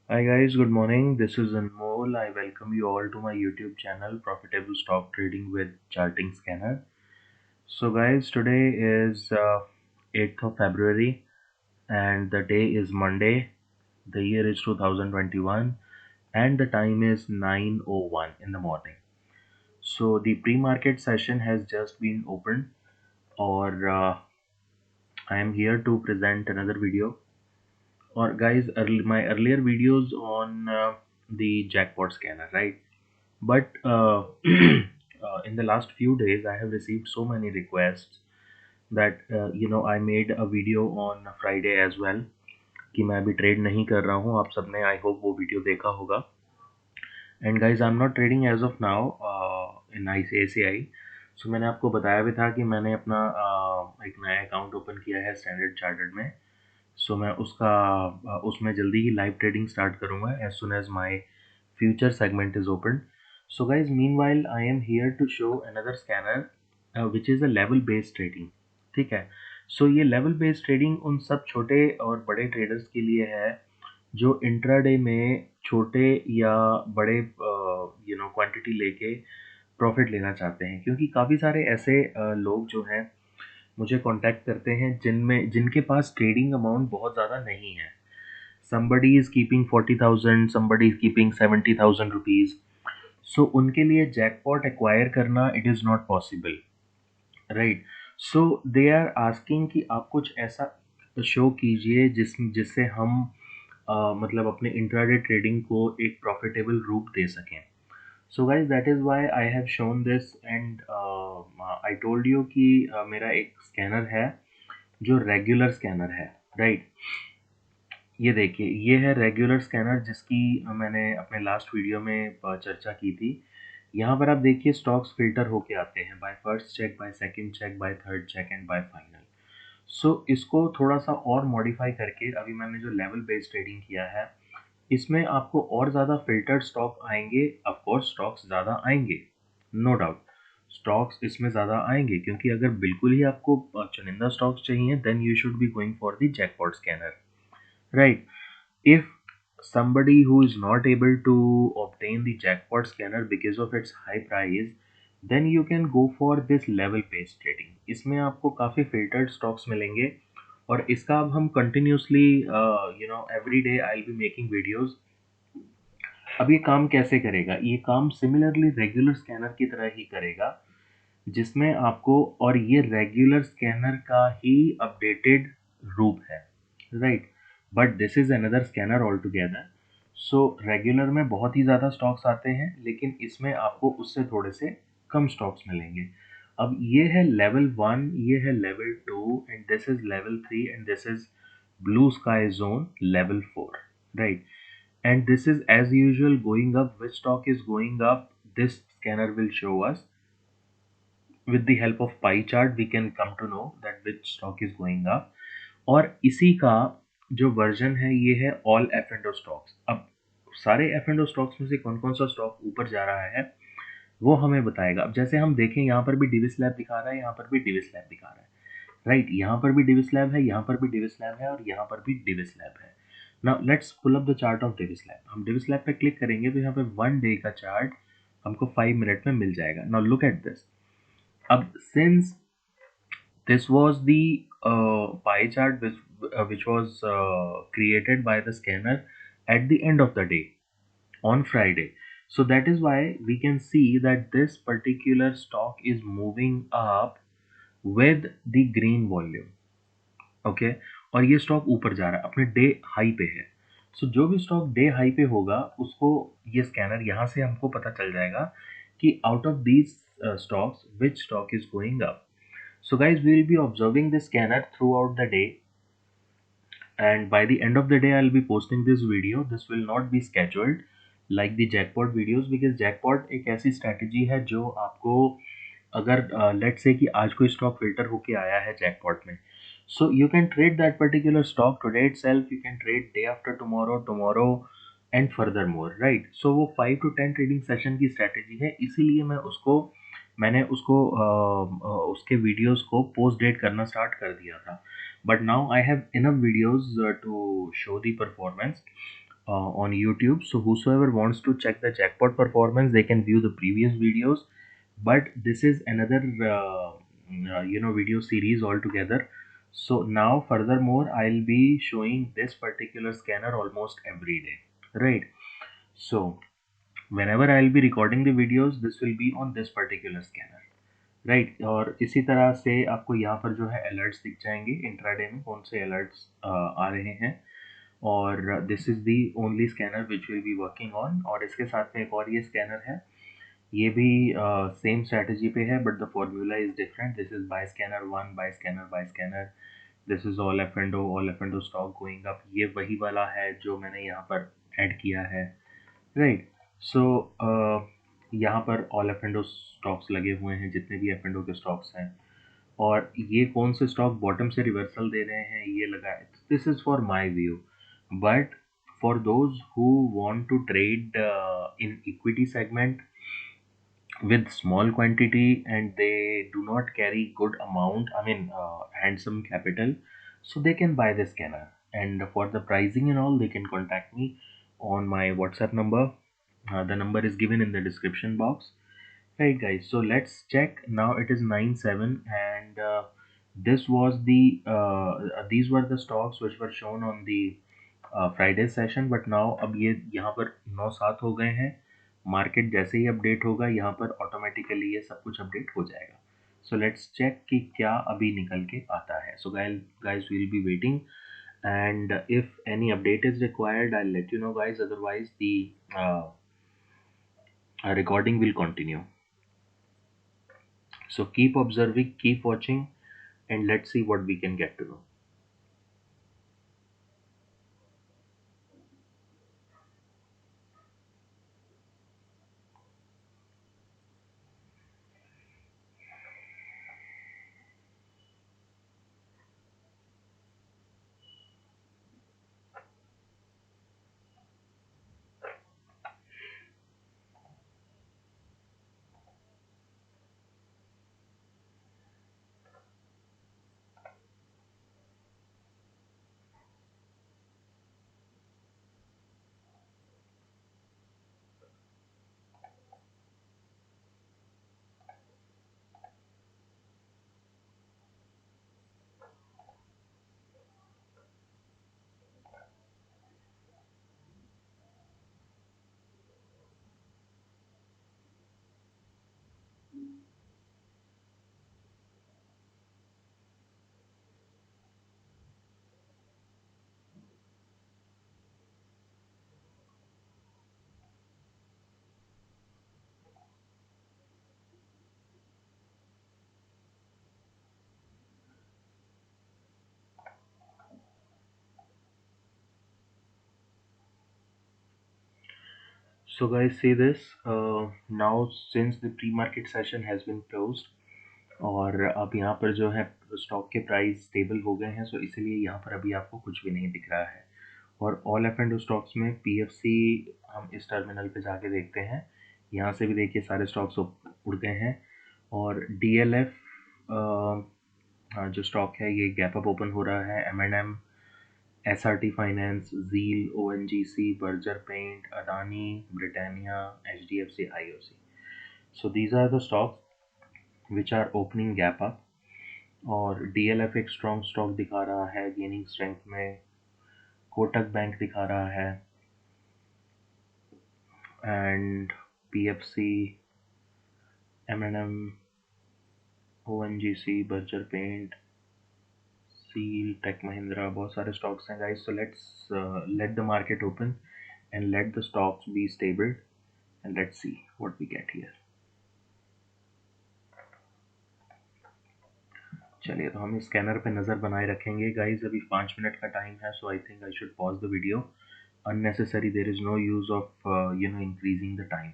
Hi guys, good morning. This is Anmol. I welcome you all to my YouTube channel Profitable Stock Trading with Charting Scanner. So guys, today is 8th of February and the day is Monday. The year is 2021 and the time is 9:01 in the morning. So the pre-market session has just been opened or I am here to present another video or guys my earlier videos on the jackpot scanner, right? But in the last few days I have received so many requests that I made a video on Friday as well कि मैं अभी trade नहीं कर रहा हूँ. आप सबने I hope वो वीडियो देखा होगा. And guys I am not trading as of now in ICICI. So मैंने आपको बताया भी था कि मैंने अपना एक नया अकाउंट ओपन किया है स्टैंडर्ड चार्टर्ड में. सो मैं उसका उसमें जल्दी ही लाइव ट्रेडिंग स्टार्ट करूँगा as soon as my future segment is open. So guys, meanwhile I am here to show another scanner which is a level based trading. ठीक है. So ये level based trading उन सब छोटे और बड़े traders के लिए है जो इंट्राडे में छोटे या बड़े क्वांटिटी लेके प्रॉफिट लेना चाहते हैं, क्योंकि काफ़ी सारे ऐसे लोग जो हैं मुझे कांटेक्ट करते हैं जिनके पास ट्रेडिंग अमाउंट बहुत ज़्यादा नहीं है. somebody is keeping 40,000, somebody is keeping 70,000 rupees. So उनके लिए जैकपॉट एक्वायर करना it is not possible, right? So they are asking कि आप कुछ ऐसा शो कीजिए जिससे हम मतलब अपने इंट्राडे ट्रेडिंग को एक प्रॉफिटेबल रूप दे सकें. So guys that is why I have shown this and I told you कि मेरा एक स्कैनर है जो रेगुलर स्कैनर है, राइट? ये देखिए, ये है रेगुलर स्कैनर जिसकी मैंने अपने लास्ट वीडियो में चर्चा की थी. यहाँ पर आप देखिए स्टॉक्स फिल्टर होके आते हैं by first check, by second check, by third check and by final. So इसको थोड़ा सा और मॉडिफाई करके अभी मैंने जो लेवल बेस्ड ट्रेडिंग किया है इसमें आपको और ज़्यादा फिल्टर्ड स्टॉक आएंगे. ऑफ कोर्स स्टॉक्स ज़्यादा आएंगे, नो डाउट. स्टॉक्स इसमें ज़्यादा आएंगे क्योंकि अगर बिल्कुल ही आपको चुनिंदा स्टॉक्स चाहिए then you should be going for the jackpot scanner, right? If somebody who is not able to obtain the jackpot scanner because of its high price, then you can go for this level based trading. इसमें आपको काफ़ी filtered stocks मिलेंगे और इसका अब हम continuously every day I'll be making videos. अब ये काम कैसे करेगा? ये काम similarly regular scanner की तरह ही करेगा जिसमें आपको, और ये रेगुलर स्कैनर का ही अपडेटेड रूप है, right? But this is another scanner all together. So regular में बहुत ही ज़्यादा स्टॉक्स आते हैं लेकिन इसमें आपको उससे थोड़े से कम स्टॉक्स मिलेंगे. अब ये है लेवल 1, ये है level 2 and this is level 3 and this is blue sky zone level 4, right? And this is as usual going up. Which stock is going up, this scanner will show us. With the help of pie chart we can come to know that which stock is going up. और इसी का जो version है ये है all F and O stocks. अब सारे F and O stocks में से कौन कौन सा स्टॉक ऊपर जा रहा है वो हमें बताएगा. अब जैसे हम देखें यहाँ पर भी डिविस लैब दिखा रहा है, यहाँ पर भी डिविस लैब दिखा रहा है, राइट? यहाँ पर भी डिविस लैब है, यहाँ पर भी डिविस लैब है और यहाँ पर भी डिविस लैब है. Now let's pull up the chart of Divi's lab. हम डिविस लैब पे क्लिक करेंगे तो यहाँ पे 1 डे का चार्ट हमको 5 मिनट में मिल जाएगा. Now look at this. अब since this was the pie chart which was created by the scanner at the end of the day on Friday. So that is why we can see that this particular stock is moving up with the green volume. Okay और ये stock ऊपर जा रहा है, अपने day high पे है. सो जो भी स्टॉक डे हाई पे होगा उसको ये स्कैनर यहाँ से हमको पता चल जाएगा कि out of these stocks which stock is going up. So guys, we will be observing the scanner throughout the day and by the end of the day I'll be posting this video. This will not be scheduled like the jackpot videos because jackpot एक ऐसी strategy है जो आपको अगर let's say कि आज कोई stock filter होके आया है jackpot में, so you can trade that particular stock today itself, you can trade day after tomorrow and furthermore, right? So वो 5 to 10 trading session की strategy है, इसीलिए मैंने उसके वीडियोस को पोस्ट डेट करना स्टार्ट कर दिया था. But now I have enough videos to show the performance. on YouTube. So whosoever wants to check the jackpot performance, they can view the previous videos. But this is another video series altogether. So now furthermore, I'll be showing this particular scanner almost every day, right? So whenever I'll be recording the videos, this will be on this particular scanner, right और इसी तरह से आपको यहाँ पर जो है alerts दिख जाएंगे इंट्राडे में कौन से अलर्ट्स आ रहे हैं और this is the only scanner which will be working on और इसके साथ में एक और ये स्कैनर है ये भी सेम स्ट्रेटजी पे है but the formula is different this is by scanner this is all F and O stock going up ये वही वाला है जो मैंने यहाँ पर ऐड किया है राइट सो यहाँ पर all F and O stocks लगे हुए हैं जितने भी एफ एंड ओ के स्टॉक्स हैं और ये कौन से स्टॉक बॉटम से रिवर्सल दे रहे हैं ये लगा है this is for my view but for those who want to trade in equity segment with small quantity and they do not carry good amount handsome capital so they can buy the scanner and for the pricing and all they can contact me on my WhatsApp number. The number is given in the description box. Right guys, so let's check now. It is 9/7 and this was these were the stocks which were shown on the Friday session but now अब ये यहाँ पर 9/7 हो गए हैं market जैसे ही update होगा यहाँ पर ऑटोमेटिकली ये सब कुछ अपडेट हो जाएगा सो लेट्स चेक कि क्या अभी निकल के आता है so guys will be waiting and if any update is required I'll let you know guys otherwise the recording will continue so keep observing keep watching and let's see what we can get to know. So guys see this now since the pre-market session has been closed और अब यहाँ पर जो है stock के price stable हो गए हैं सो इसलिए यहाँ पर अभी आपको कुछ भी नहीं दिख रहा है और ऑल एफ एंड स्टॉक्स में पीएफसी हम इस टर्मिनल पे जाके देखते हैं यहाँ से भी देखिए सारे स्टॉक्स उड़ गए हैं और डीएलएफ जो स्टॉक है ये गैप अप ओपन हो रहा है M SRT finance Zeel ONGC Berger paint Adani Britannia HDFC IOC so these are the stocks which are opening gap up और DLF एक स्ट्रॉन्ग स्टॉक दिखा रहा है गेनिंग स्ट्रेंथ में कोटक बैंक दिखा रहा है and PFC M&M ONGC Berger paint सील टेक महिंद्रा बहुत सारे स्टॉक्स हैं guys so let's let the market open and let the stocks be stable and let's see what we get here. चलिए तो हम स्कैनर पे नज़र बनाए रखेंगे गाइज अभी 5 मिनट का टाइम है so I think I should pause the video unnecessary there is no use of increasing the time.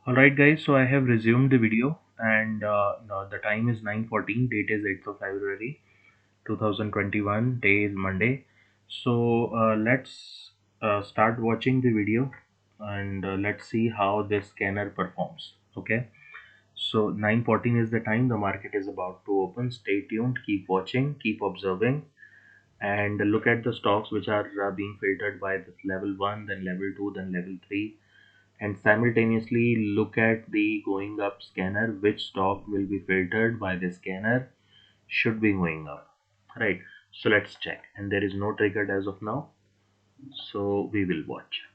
Alright guys, so I have resumed the video and now the time is 9:14, date is 8th of February 2021, day is Monday. So let's start watching the video and let's see how this scanner performs. Okay, so 9:14 is the time, the market is about to open. Stay tuned, keep watching, keep observing and look at the stocks which are being filtered by this level 1, then level 2, then level 3, and simultaneously look at the going up scanner, which stock will be filtered by the scanner should be going up, right? So let's check, and there is no triggered as of now, so we will watch.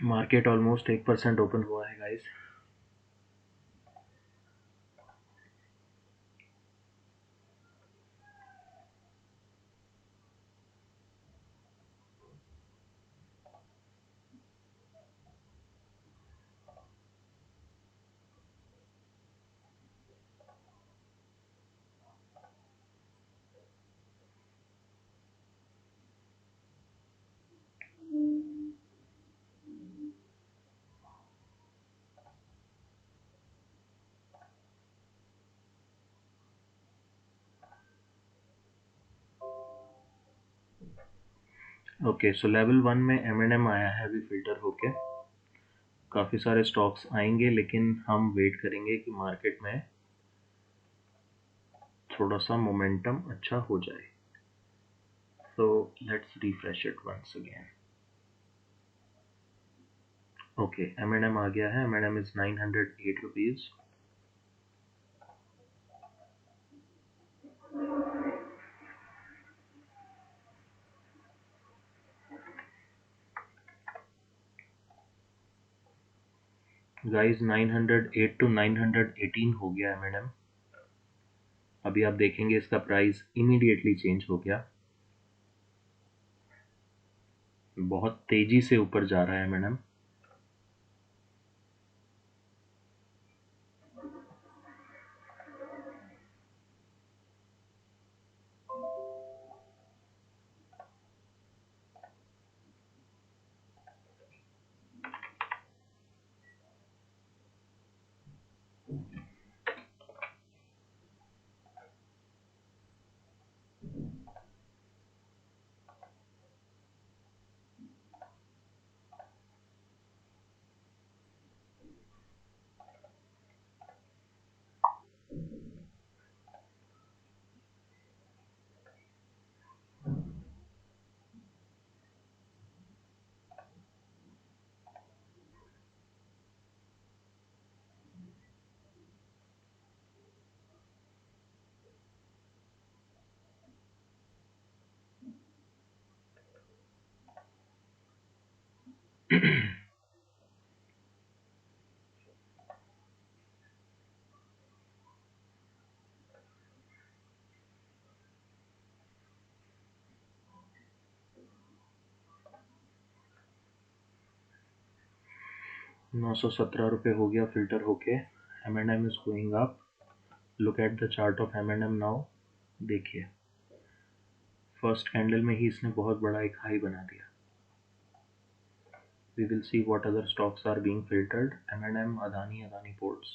Market almost 1% open हुआ है guys. Okay, सो level 1 में M&M आया है अभी filter होके। काफ़ी सारे stocks आएंगे, लेकिन हम वेट करेंगे कि मार्केट में थोड़ा सा मोमेंटम अच्छा हो जाए। So let's refresh it once again. Okay, M&M आ गया है। M&M is 908 rupees. Guys 908 to 918 हो गया M&M। अभी आप देखेंगे इसका प्राइस इमीडिएटली चेंज हो गया, बहुत तेजी से ऊपर जा रहा है M&M। ₹917 हो गया फिल्टर होके। M&M is going up. Look at the chart of M&M now. देखिए, फर्स्ट कैंडल में ही इसने बहुत बड़ा एक हाई बना दिया। We will see what other stocks are being filtered. M&M, Adani, Adani Ports.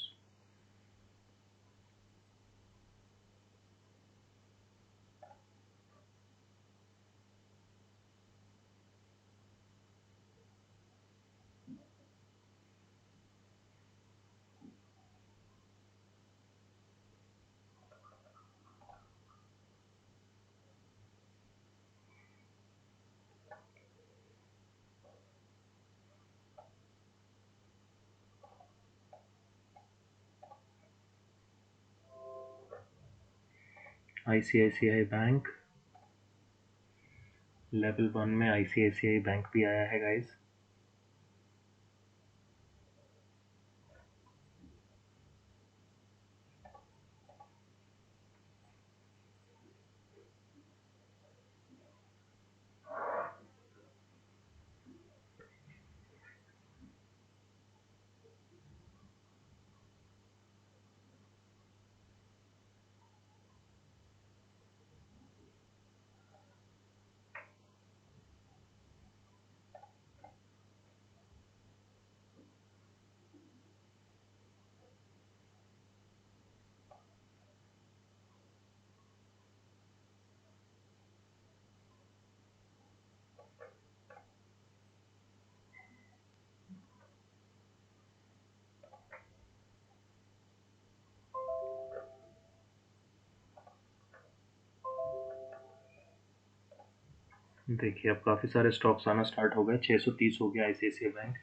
ICICI bank, level 1 में ICICI बैंक भी आया है गाइस। देखिए अब काफ़ी सारे स्टॉक्स आना स्टार्ट हो गए। 630 हो गया आईसीआईसीआई बैंक।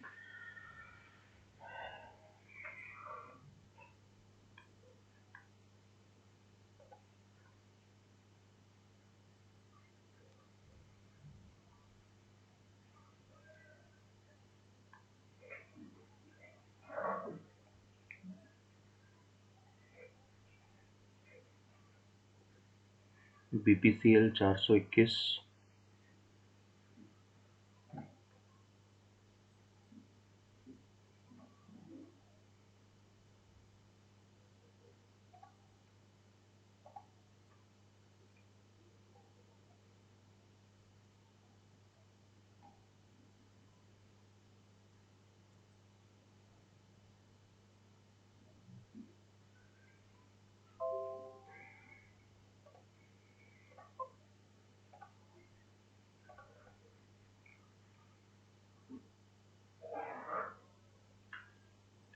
बीपीसीएल 421।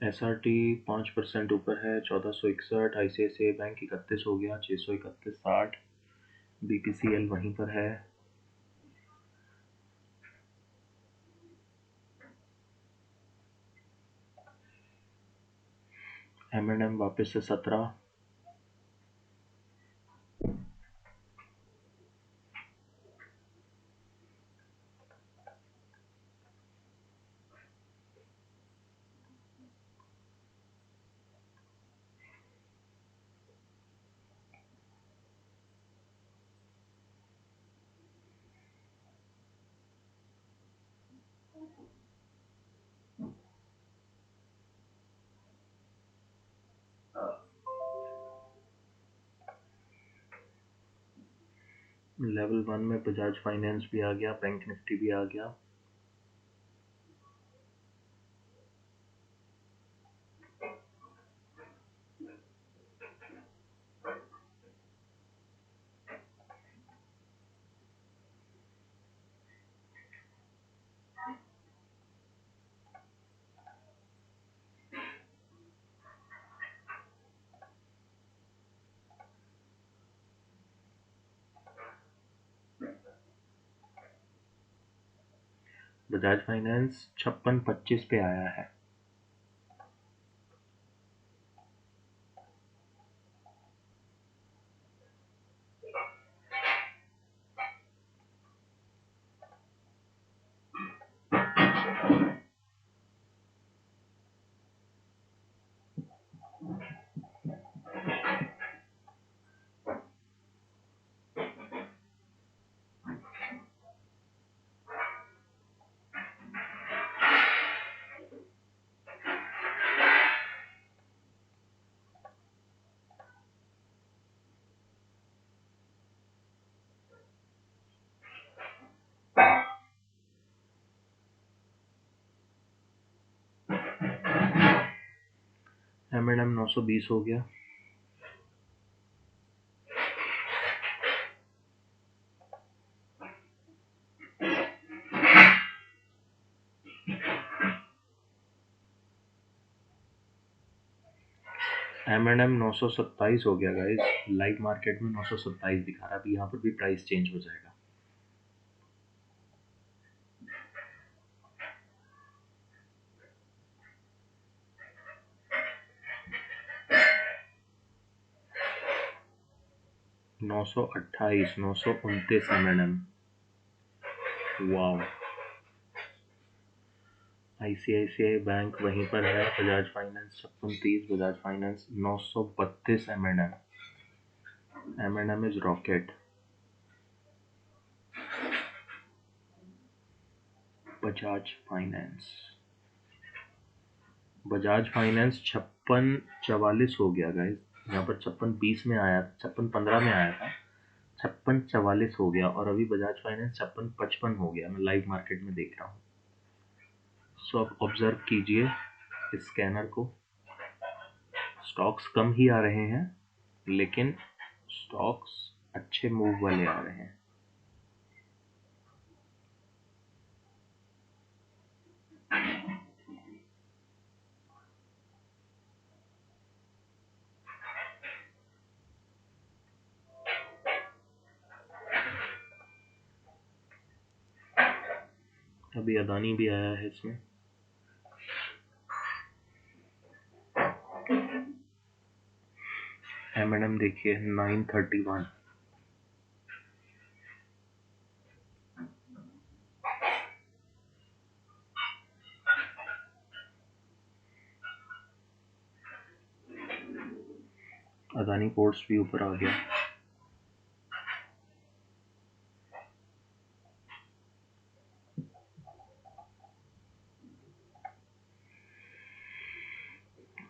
एसआरटी 5% ऊपर है 1461। आईसीआईसीआई बैंक 31 हो गया 631.60। बीपीसीएल वहीं पर है। एम वापस से 17। लेवल 1 में बजाज फाइनेंस भी आ गया, बैंक निफ्टी भी आ गया। बजाज फाइनेंस 5625 पे आया है। M&M 920 हो गया। M&M 927 हो गया गाइस। लाइव मार्केट में 927 दिखा रहा है। अभी यहाँ पर भी प्राइस चेंज हो जाएगा। नौ सौ 929 M&M। वाह। आईसीआईसीआई बैंक वहीं पर है। Bajaj finance 5630। Bajaj finance 932 M&M। M&M is rocket. Bajaj finance. Bajaj finance 5644 हो गया गाइस। यहाँ पर 5620 में आया, 5615 में आया था, 5644 हो गया। और अभी बजाज फाइनेंस 5655 हो गया। मैं लाइव मार्केट में देख रहा हूँ। सो आप ऑब्जर्व कीजिए इस स्कैनर को। स्टॉक्स कम ही आ रहे हैं, लेकिन स्टॉक्स अच्छे मूव वाले आ रहे हैं। अभी अदानी भी आया है इसमें। M&M देखिए 931। अदानी पोर्ट्स भी ऊपर आ गया।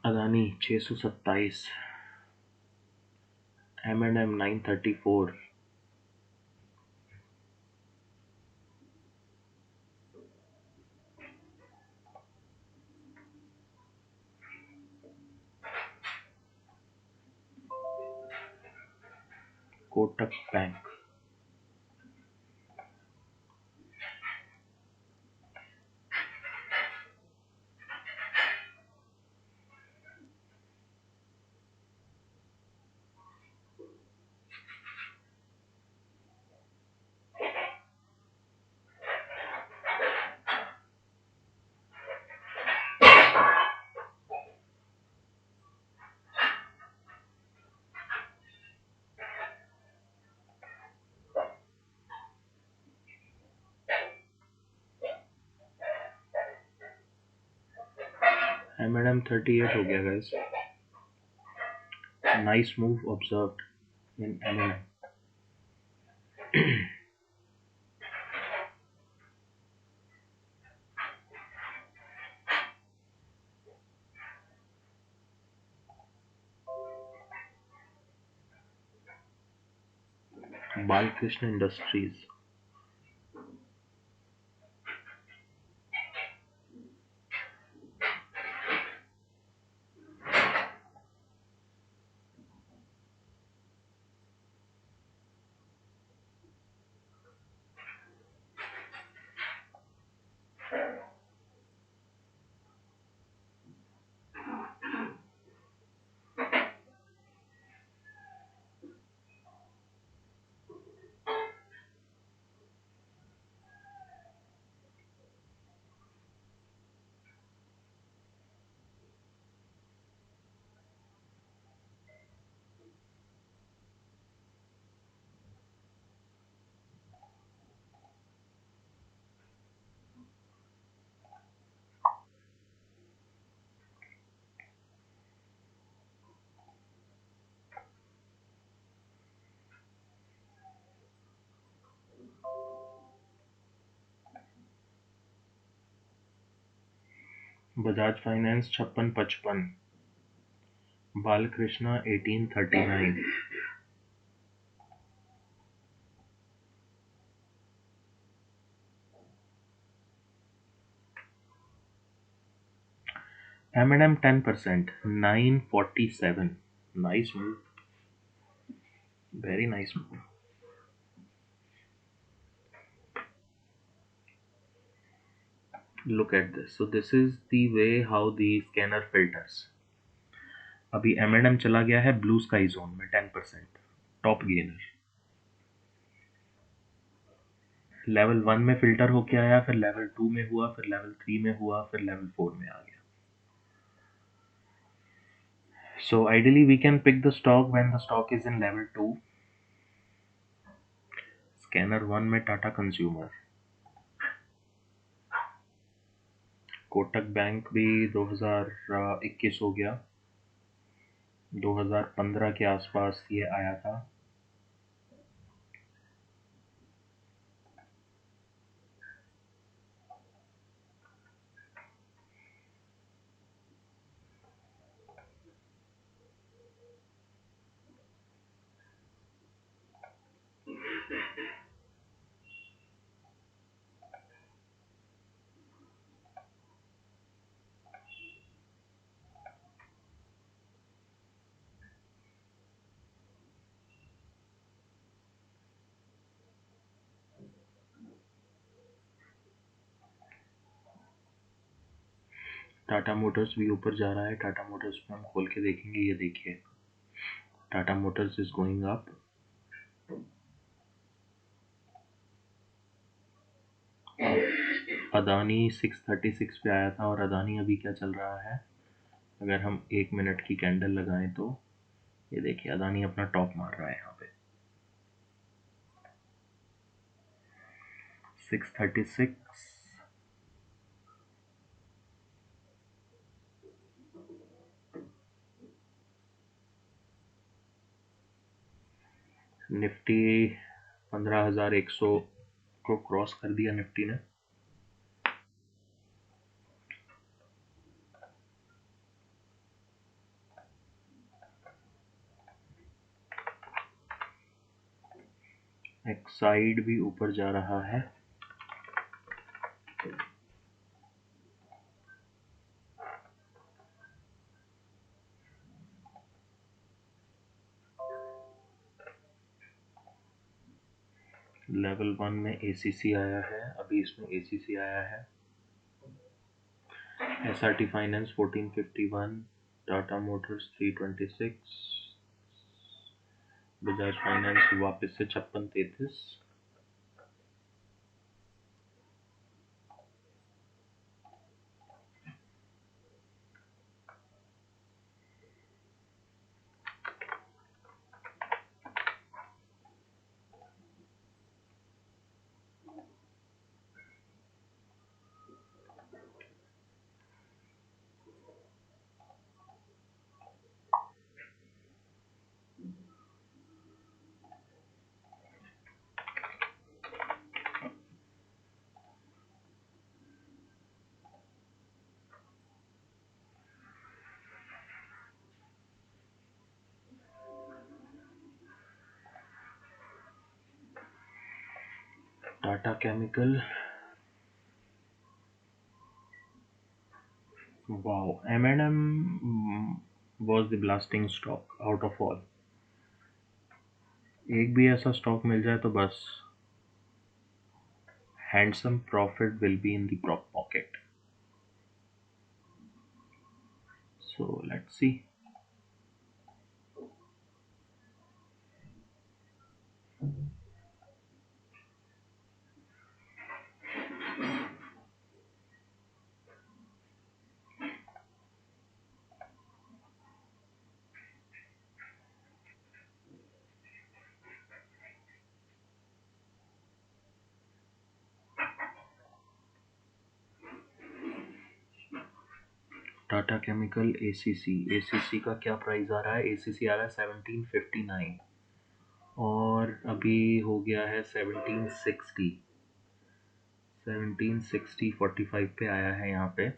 Adani 627, M&M 934, Kotak bank. M&M 38 हो गया guys. Nice move observed in M&M। Balkrishna industries, Bajaj finance 5655, Balkrishna 1839, M&M 10%, 947। Nice move, very nice move. Look at this. So this is the way how the scanner filters. अभी M&M चला गया है blue sky zone में 10%, top gainer. Level 1 में filter होके आया, फिर level 2 में हुआ, फिर लेवल 3 में हुआ, फिर लेवल 4 में आ गया। So ideally we can pick the stock when the stock is in level 2. Scanner 1 में टाटा कंज्यूमर, कोटक बैंक भी 2021 हो गया, 2015 के आसपास ये आया था। टाटा मोटर्स भी ऊपर जा रहा है। टाटा मोटर्स में हम खोल के देखेंगे, ये देखिए Tata Motors is going up. Adani 636 पे आया था और अदानी अभी क्या चल रहा है, अगर हम 1 मिनट की कैंडल लगाएं तो ये देखिए अदानी अपना टॉप मार रहा है यहाँ पे 636। निफ्टी 15,100 को क्रॉस कर दिया निफ्टी ने। एक्साइड भी ऊपर जा रहा है। लेवल 1 में एसीसी आया है, अभी इसमें एसीसी आया है। SRT finance 1451, Tata Motors 326, Bajaj finance वापस से 5633। Tata chemical, wow, M&M was the blasting stock out of all। एक भी ऐसा स्टॉक मिल जाए तो बस handsome profit will be in the pocket। So let's see। Tata chemical ACC का क्या प्राइस आ रहा है? एसीसी आ रहा है 1759 और अभी हो गया है 1760। 1760 45 पे आया है यहाँ पे।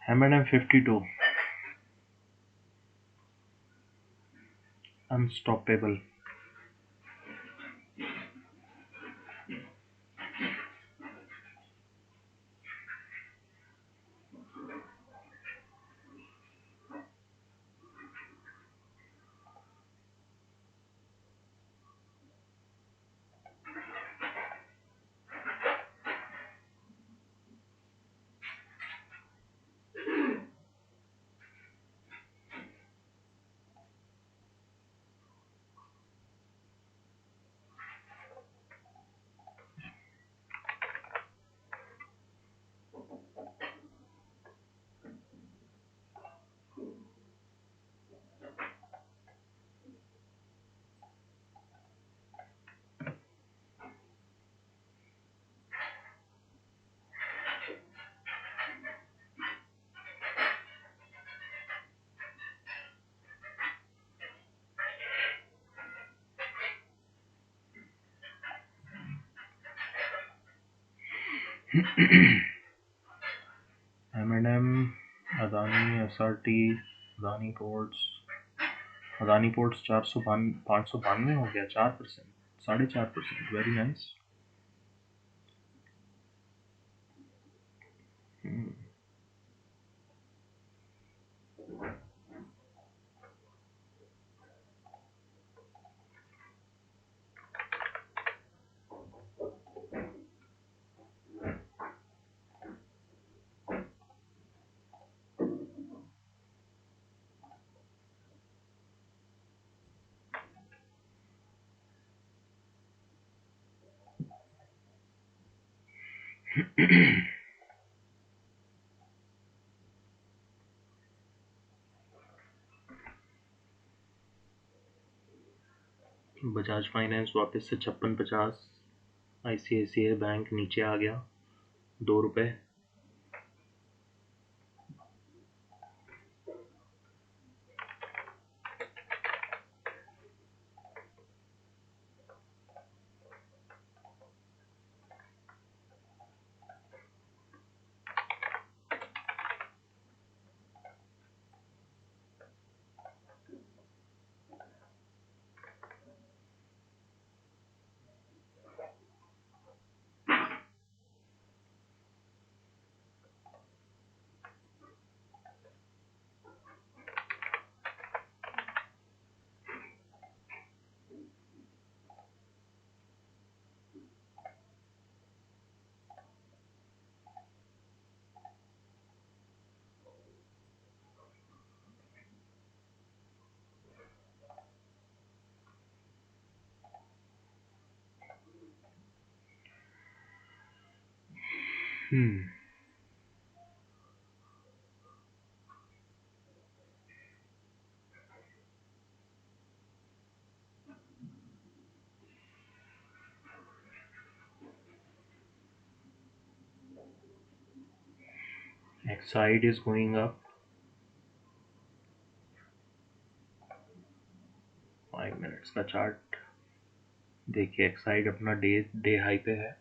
M&M 52 unstoppable. M&M, Adani, SRT, Adani ports. Adani ports 592 हो गया, 4%, 4.5%। Very nice. बजाज फाइनेंस वापस से 56.50। ICICI बैंक नीचे आ गया, 2 रुपए। Exide is going up, 5 minutes का चार्ट देखिए। एक्साइड अपना डे हाई पे है।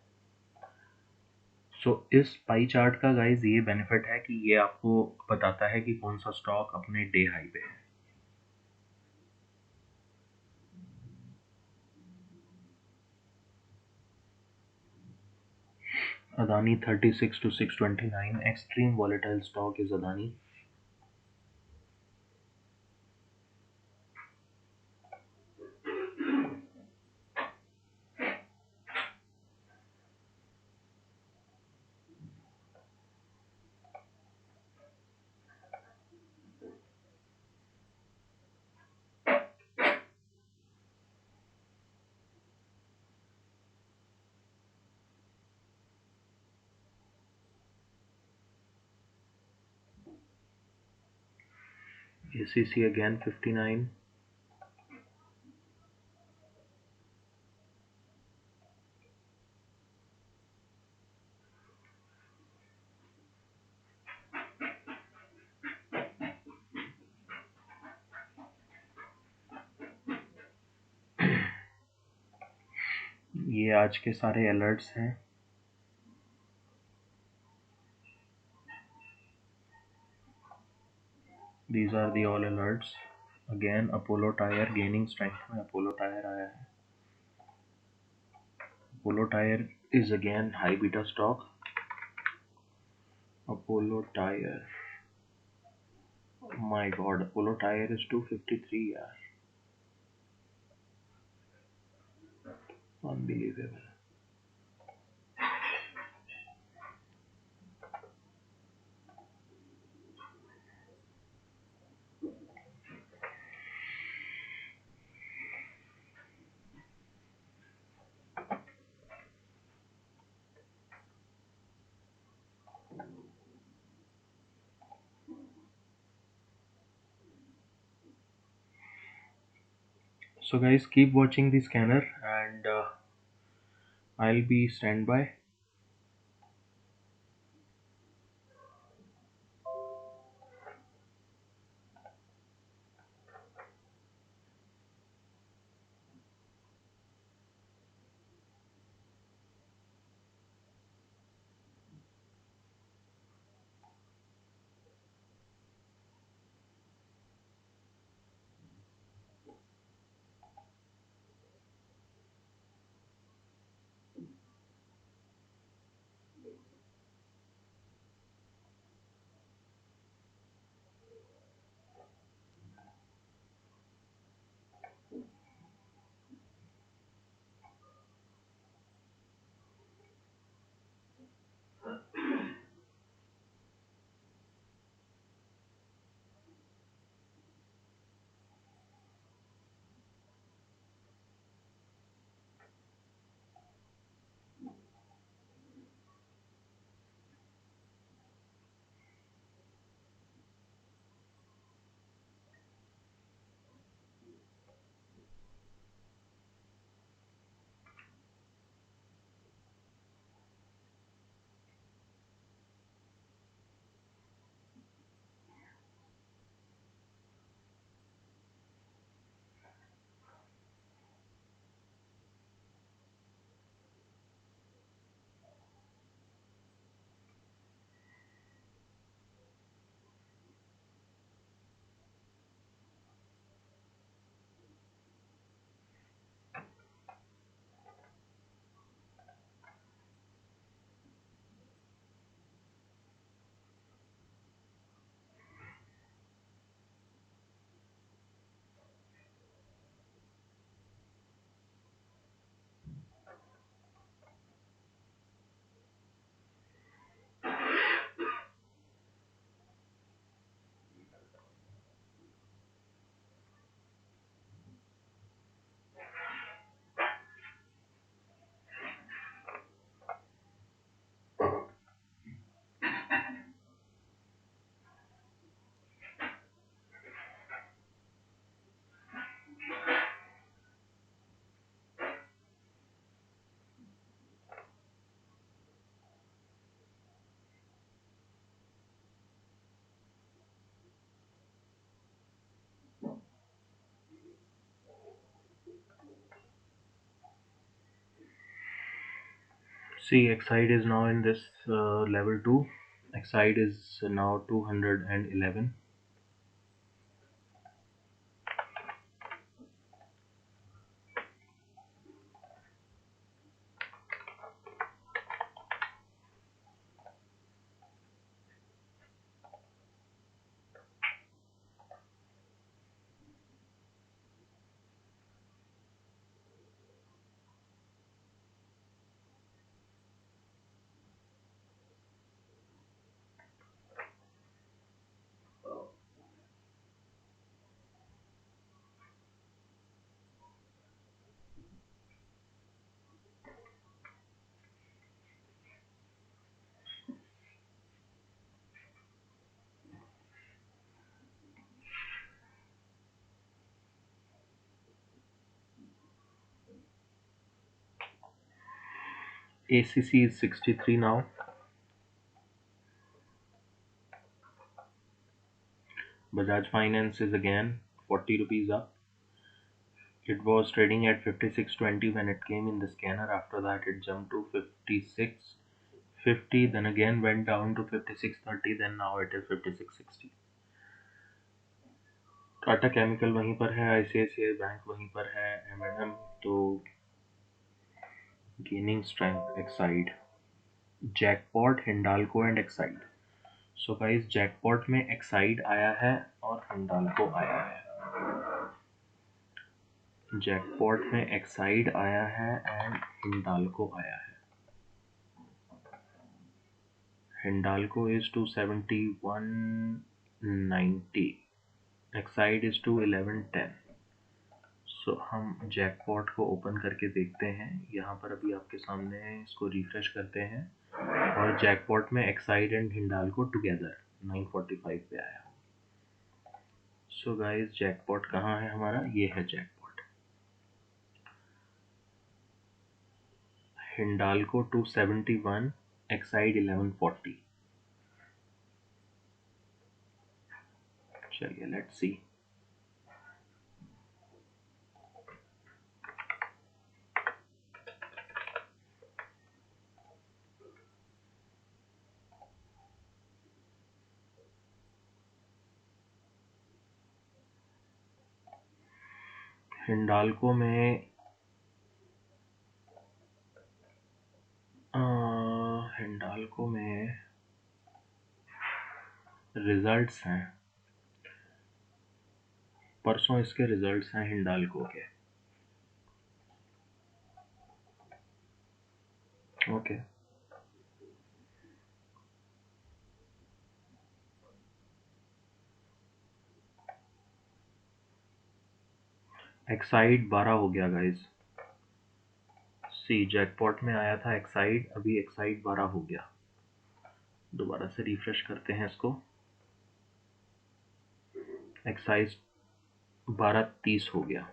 सो इस पाई चार्ट का गाइज ये बेनिफिट है कि ये आपको बताता है कि कौन सा स्टॉक अपने डे हाई पे है। Adani 36 to 629, extreme volatile stock is Adani. ACC again 59. ये आज के सारे अलर्ट्स हैं। These are the all alerts. Again Apollo Tyre gaining strength में Apollo Tyre आया है। Apollo Tyre is again high beta stock. Apollo Tyre, my god, Apollo Tyre is 253 यार, unbelievable. So guys, keep watching the scanner and I'll be standby. See, Excite is now in this level 2. Excite is now 211. ACC is 63 now. Bajaj Finance is again 40 rupees up. It was trading at 56.20 when it came in the scanner. After that it jumped to 56.50, then again went down to 56.30, then now it is 56.60. Tata chemical वहीं पर है, ICICI bank वहीं पर है, M&M तो gaining strength. Exide, jackpot, Hindalco and Exide. So guys, jackpot में Exide आया है और हिंडाल्को आया है. जैकपॉट में एक्साइड आया है एंड हिंडाल्को आया है. Hindalco is 271.90, Exide is 211.10. सो हम जैकपॉट को ओपन करके देखते हैं. यहाँ पर अभी आपके सामने है, इसको रिफ्रेश करते हैं और जैकपॉट में एक्साइड एंड हिंडाल्को टुगेदर 945 पे आया. सो गाइस, जैकपॉट कहाँ है हमारा? ये है जैकपॉट. हिंडाल्को 271, एक्साइड 1140. चलिए लेट्स सी. हिंडाल्को में हिंडाल्को में रिजल्ट्स हैं, परसों इसके रिजल्ट्स हैं हिंडाल्को के. ओके. एक्साइड 12 हो गया गाइस. सी, जैकपॉट में आया था एक्साइड, अभी एक्साइड 12 हो गया. दोबारा से रिफ्रेश करते हैं इसको. एक्साइज 12.30 हो गया.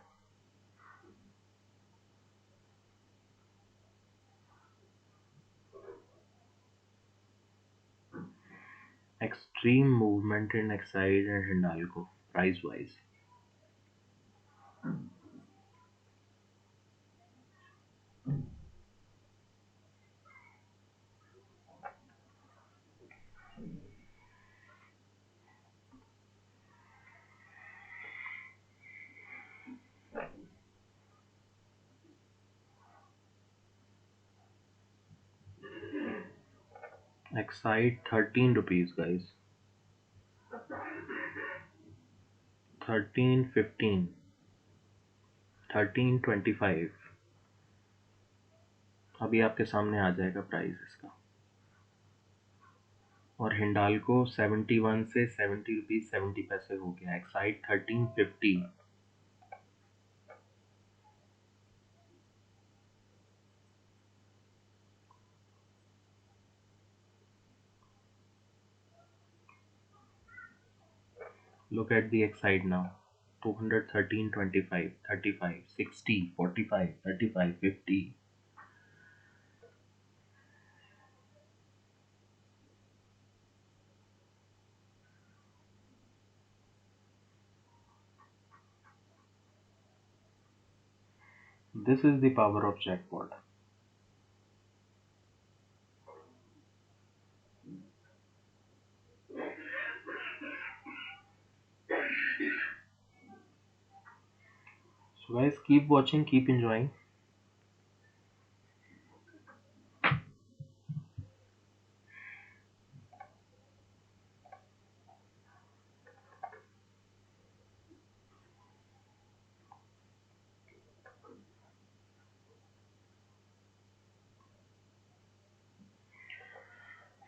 Extreme movement in Exide and Hindalco price wise. Exide 13 rupees guys. 13.15, 13.25. अभी आपके सामने आ जाएगा प्राइस इसका. और हिंडाल्को 71 से 70 रुपीज 70 पैसे हो गया. Exide 13.50. Look at the Excite now. 213.25, 35, 60, 45, 35, 50. This is the power of jackpot. So guys, keep watching, keep enjoying.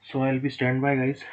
So I'll be standby, guys.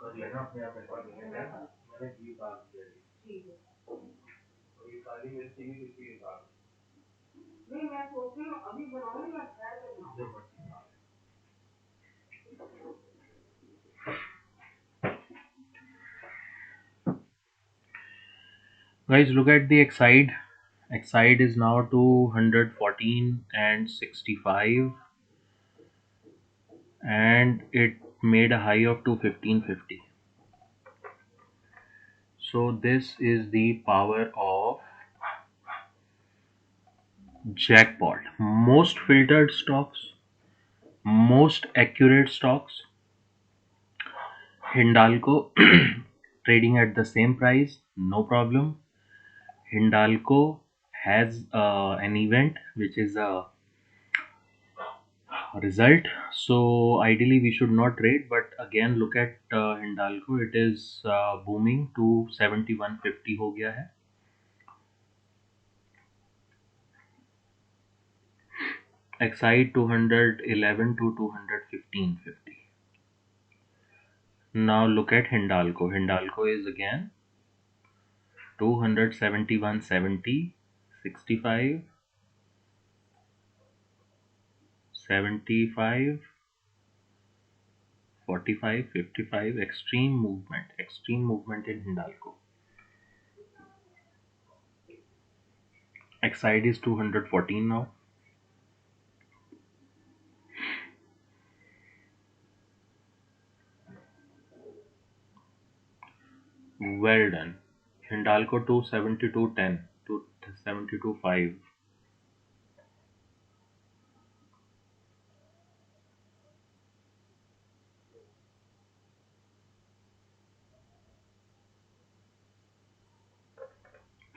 कर लेना अपने आप में मैंने घी डाल दिया और ये काली मिर्ची भी किसी के डाल जब मर्जी Guys, look at the Exide. Exide is now 214 and 65, and it made a high of 215.50. So this is the power of jackpot. Most filtered stocks, most accurate stocks. Hindalco trading at the same price, no problem. Hindalco has an event which is a result, so ideally we should not trade. But again, look at Hindalco, it is booming to 71.50 हो गया है. Exide 211 to 215.50. Now look at Hindalco. Hindalco is again 271.70, 65, 75, 45, 55. Extreme movement in Hindalco. Exide is 214 now. Well done. Hindalco 272.10 to 72.5.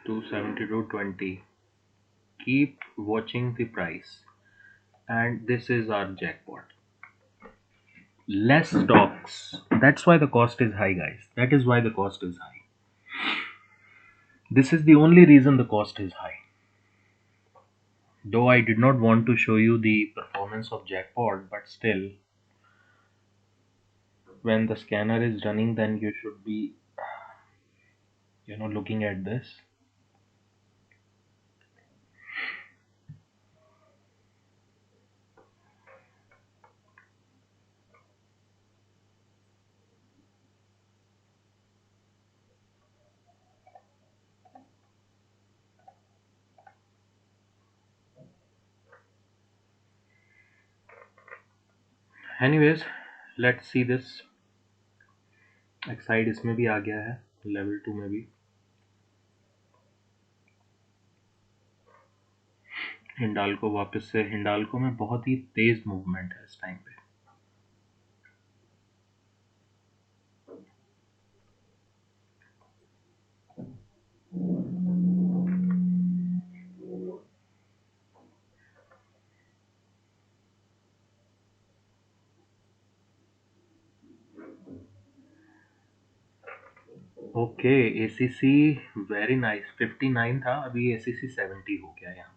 To 72.20. Keep watching the price. And this is our jackpot. Less stocks. That's why the cost is high, guys. That is why the cost is high. This is the only reason the cost is high. Though I did not want to show you the performance of jackpot, but still, when the scanner is running, then you should be, looking at this. Anyways, let's see this. Exide इसमें भी आ गया है, level 2 में भी. हिंडाल्को वापस से, हिंडाल्को में बहुत ही तेज मूवमेंट है इस टाइम पे. Okay, ACC very nice. 59 था, अभी एसीसी 70 हो गया यहाँ पर.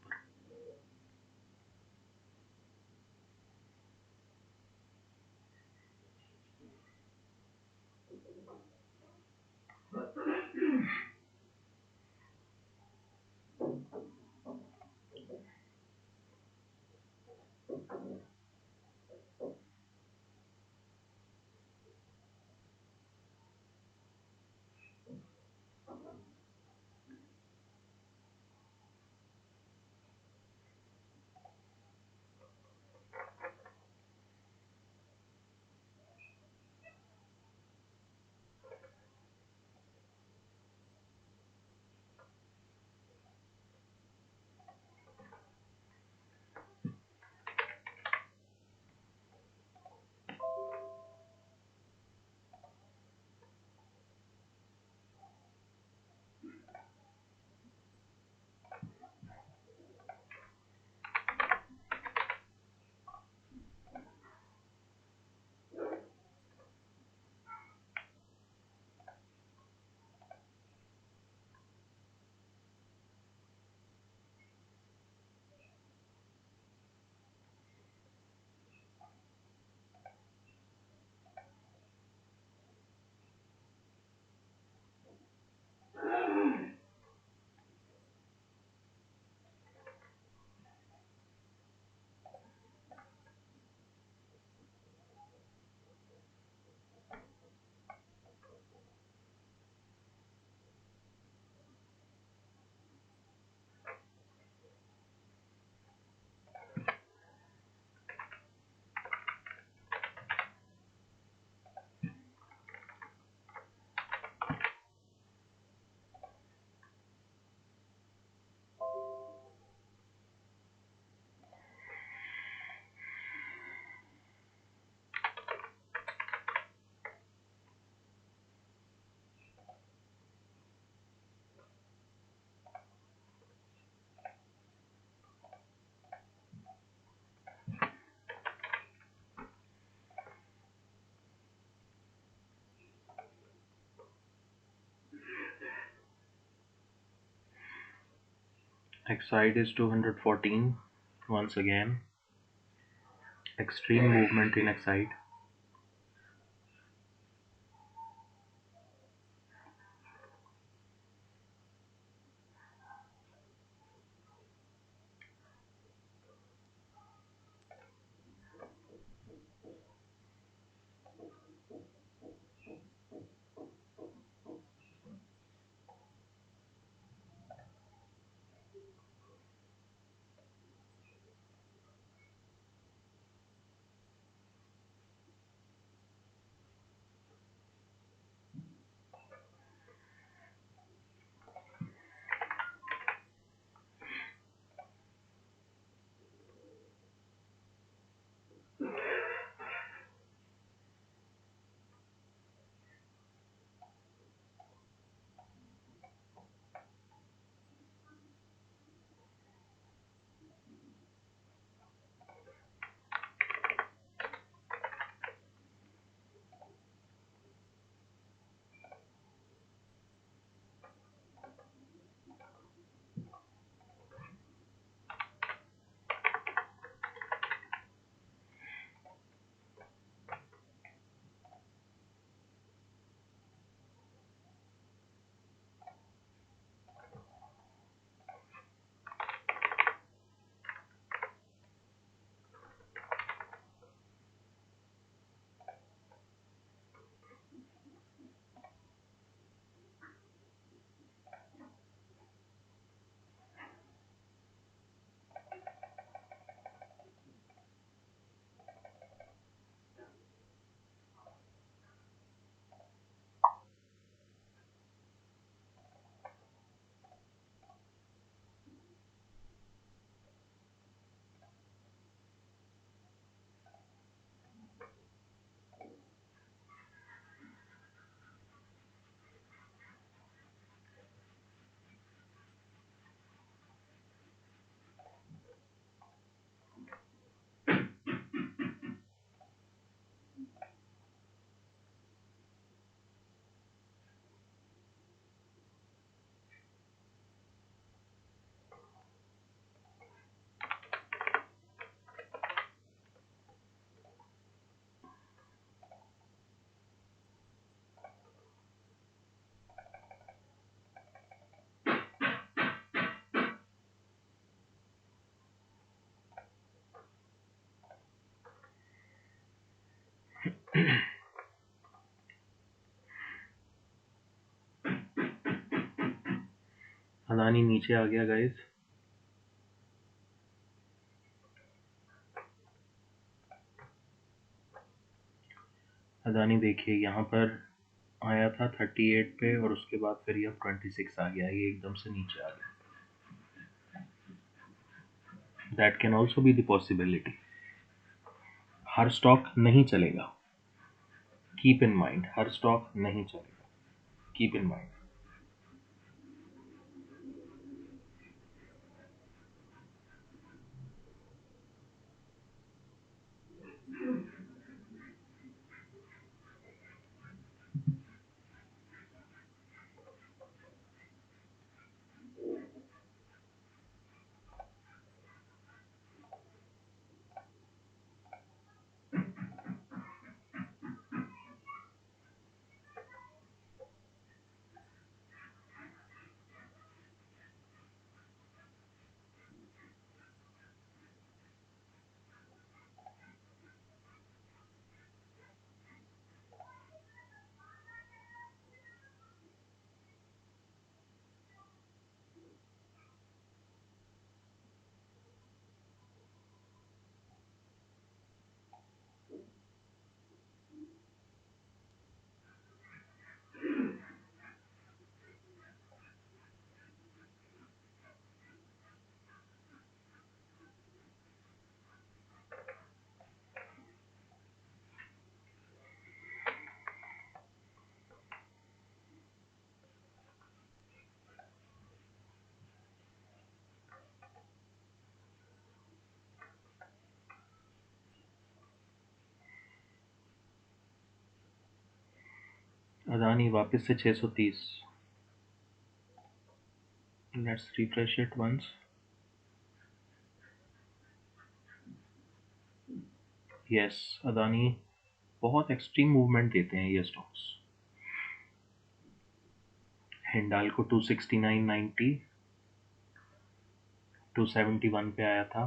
Exide is 214. Once again, extreme movement in Exide. Adani नीचे आ गया गाइस। अदानी देखिए यहाँ पर आया था 38 पे और उसके बाद फिर ये 26 आ गया, ये एकदम से नीचे आ गया। That can also be the possibility. हर स्टॉक नहीं चलेगा, कीप इन माइंड, हर स्टॉक नहीं चलेगा, कीप इन माइंड। अदानी वापस से 630। Let's refresh it once. Yes, Adani बहुत एक्सट्रीम मूवमेंट देते हैं ये स्टॉक्स। हिंडाल्को 269.90, 271 पे आया था।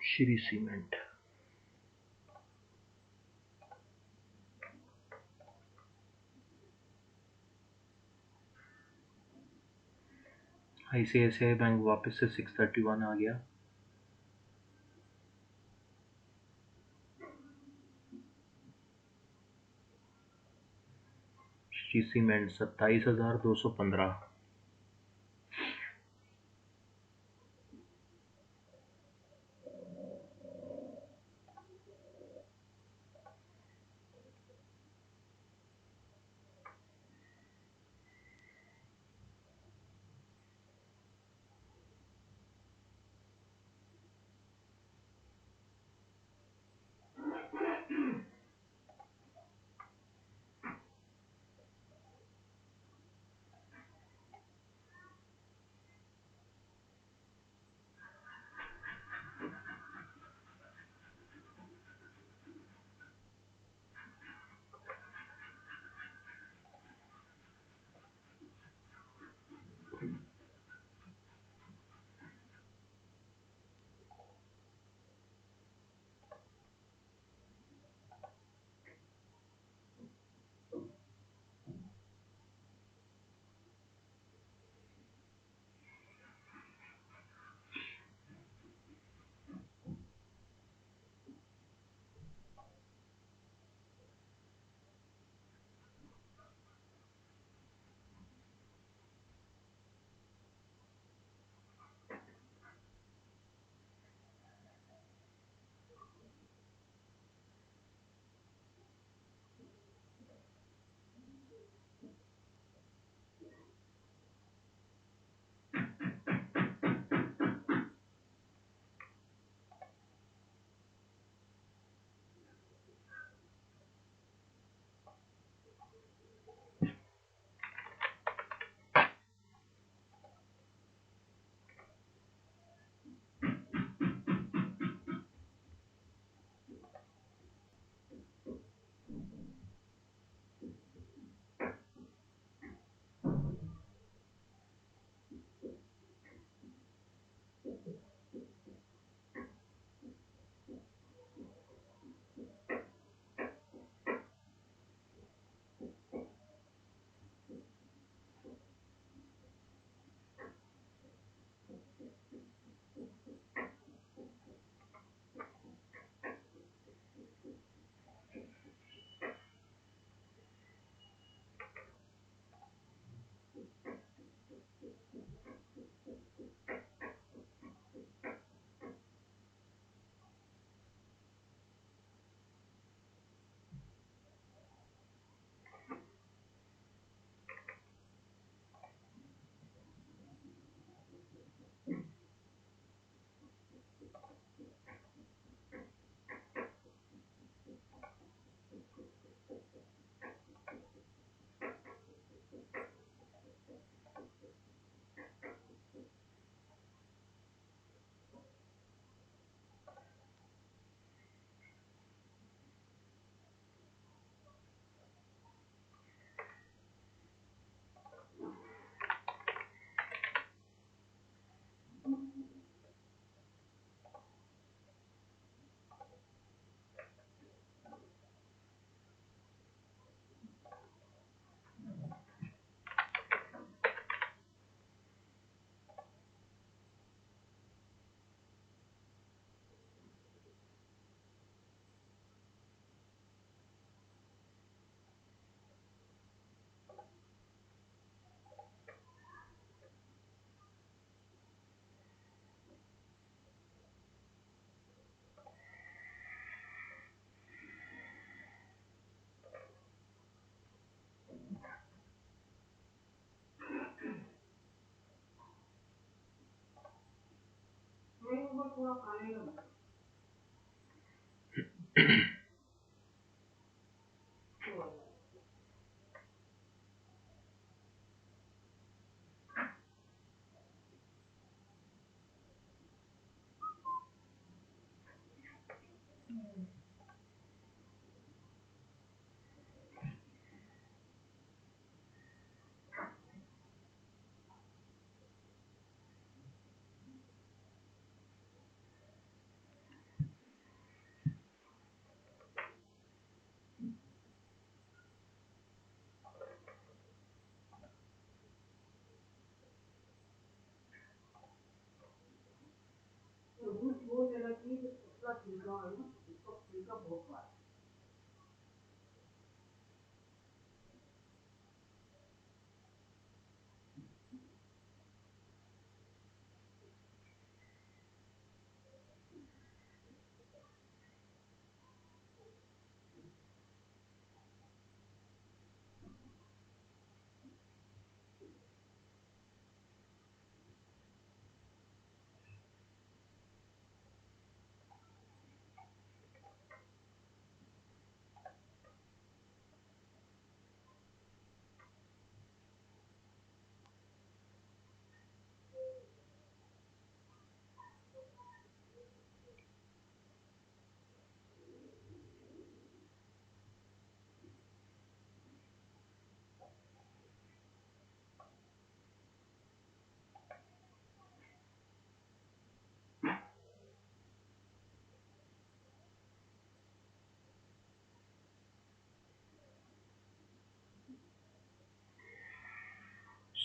श्री सीमेंट ICICI बैंक वापस से 631 आ गया। Shri cement 27,215।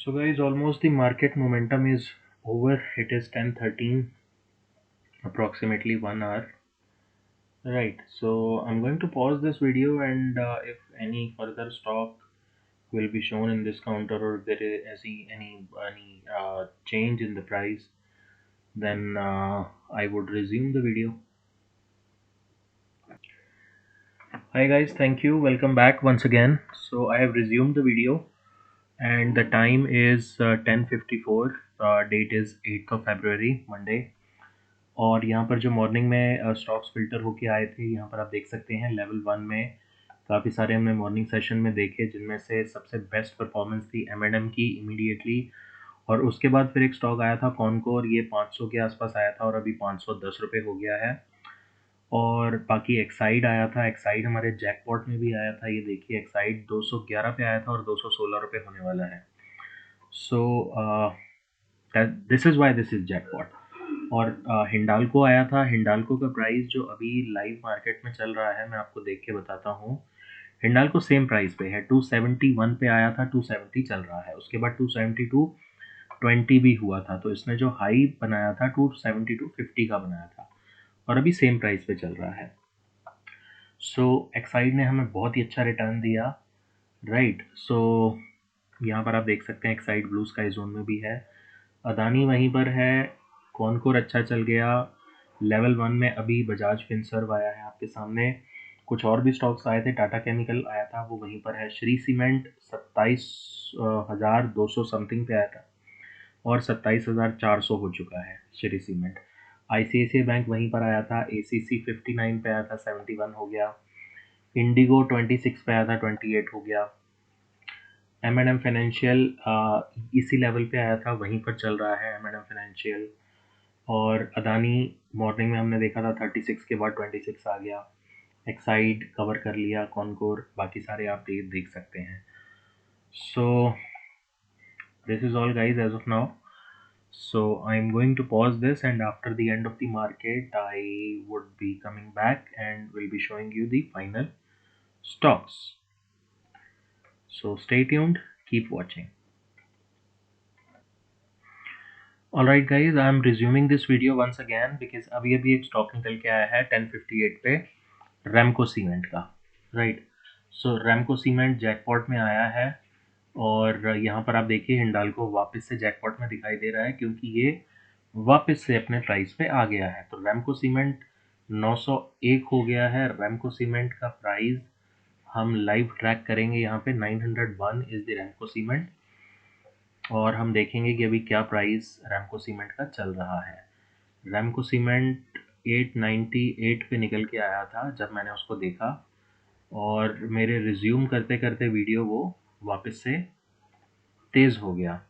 So guys, almost the market momentum is over. It is 10:13, approximately 1 hour. Right, so I'm going to pause this video, and if any further stock will be shown in this counter, or there is any change in the price, then I would resume the video. Hi guys, thank you. Welcome back once again. So I have resumed the video, and the time is 10:54. Date is 8th of February, Monday. और यहाँ पर जो morning में stocks filter होके आए थे, यहाँ पर आप देख सकते हैं लेवल 1 में काफ़ी सारे हमने मॉर्निंग सेशन में देखे, जिनमें से सबसे बेस्ट परफॉर्मेंस थी M&M की इमीडिएटली। और उसके बाद फिर एक स्टॉक आया था कॉनकोर, ये 500 के आसपास आया था और अभी 510 रुपये हो गया है। और बाकी एक्साइड आया था, एक्साइड हमारे जैकपॉट में भी आया था, ये देखिए एक्साइड 211 पे आया था और 216 रुपये होने वाला है। सो this is why this is jackpot. और हिंडाल्को आया था, हिंडाल्को का प्राइस जो अभी लाइव मार्केट में चल रहा है मैं आपको देख के बताता हूँ। हिंडाल्को सेम प्राइस पे है, 271 पे आया था, 270 चल रहा है, उसके बाद 272.20 भी हुआ था, तो इसने जो हाई बनाया था 272.50 का बनाया था और अभी सेम प्राइस पे चल रहा है। सो एक्साइड ने हमें बहुत ही अच्छा रिटर्न दिया, राइट। सो यहाँ पर आप देख सकते हैं एक्साइड ब्लू स्काई जोन में भी है, अदानी वहीं पर है, कॉनकोर अच्छा चल गया। लेवल 1 में अभी बजाज फिनसर्व आया है आपके सामने, कुछ और भी स्टॉक्स आए थे, टाटा केमिकल आया था, वो वहीं पर है। श्री सीमेंट 27,200 समथिंग पे आया था और 27,400 हो चुका है श्री सीमेंट। ICICI बैंक वहीं पर आया था, ACC 59 पे आया था, 71 हो गया। इंडिगो 26 पे आया था, 28 हो गया। M&M फाइनेंशियल इसी लेवल पे आया था, वहीं पर चल रहा है M&M फाइनेंशियल। और अदानी मॉर्निंग में हमने देखा था 36 के बाद 26 आ गया। एक्साइड कवर कर लिया, कॉनकोर, बाकी सारे आप देख सकते हैं। So this is all guys as of now. So I'm going to pause this, and after the end of the market I would be coming back and will be showing you the final stocks. So stay tuned, keep watching. Alright guys, I'm resuming this video once again because अभी एक stock निकल के आया है 1058 पे, Ramco cement का, right. सो Ramco cement jackpot में आया है और यहाँ पर आप देखिए हिंडाल्को वापस से जैकपॉट में दिखाई दे रहा है क्योंकि ये वापस से अपने प्राइस पे आ गया है। तो रैमको सीमेंट 901 हो गया है। रैमको सीमेंट का प्राइस हम लाइव ट्रैक करेंगे, यहाँ पे 901 इज़ द रैमको सीमेंट, और हम देखेंगे कि अभी क्या प्राइस रैमको सीमेंट का चल रहा है, रैमको सीमेंट 898 पे निकल के आया था जब मैंने उसको देखा, और मेरे रिज्यूम करते करते वीडियो वो वापस से तेज़ हो गया।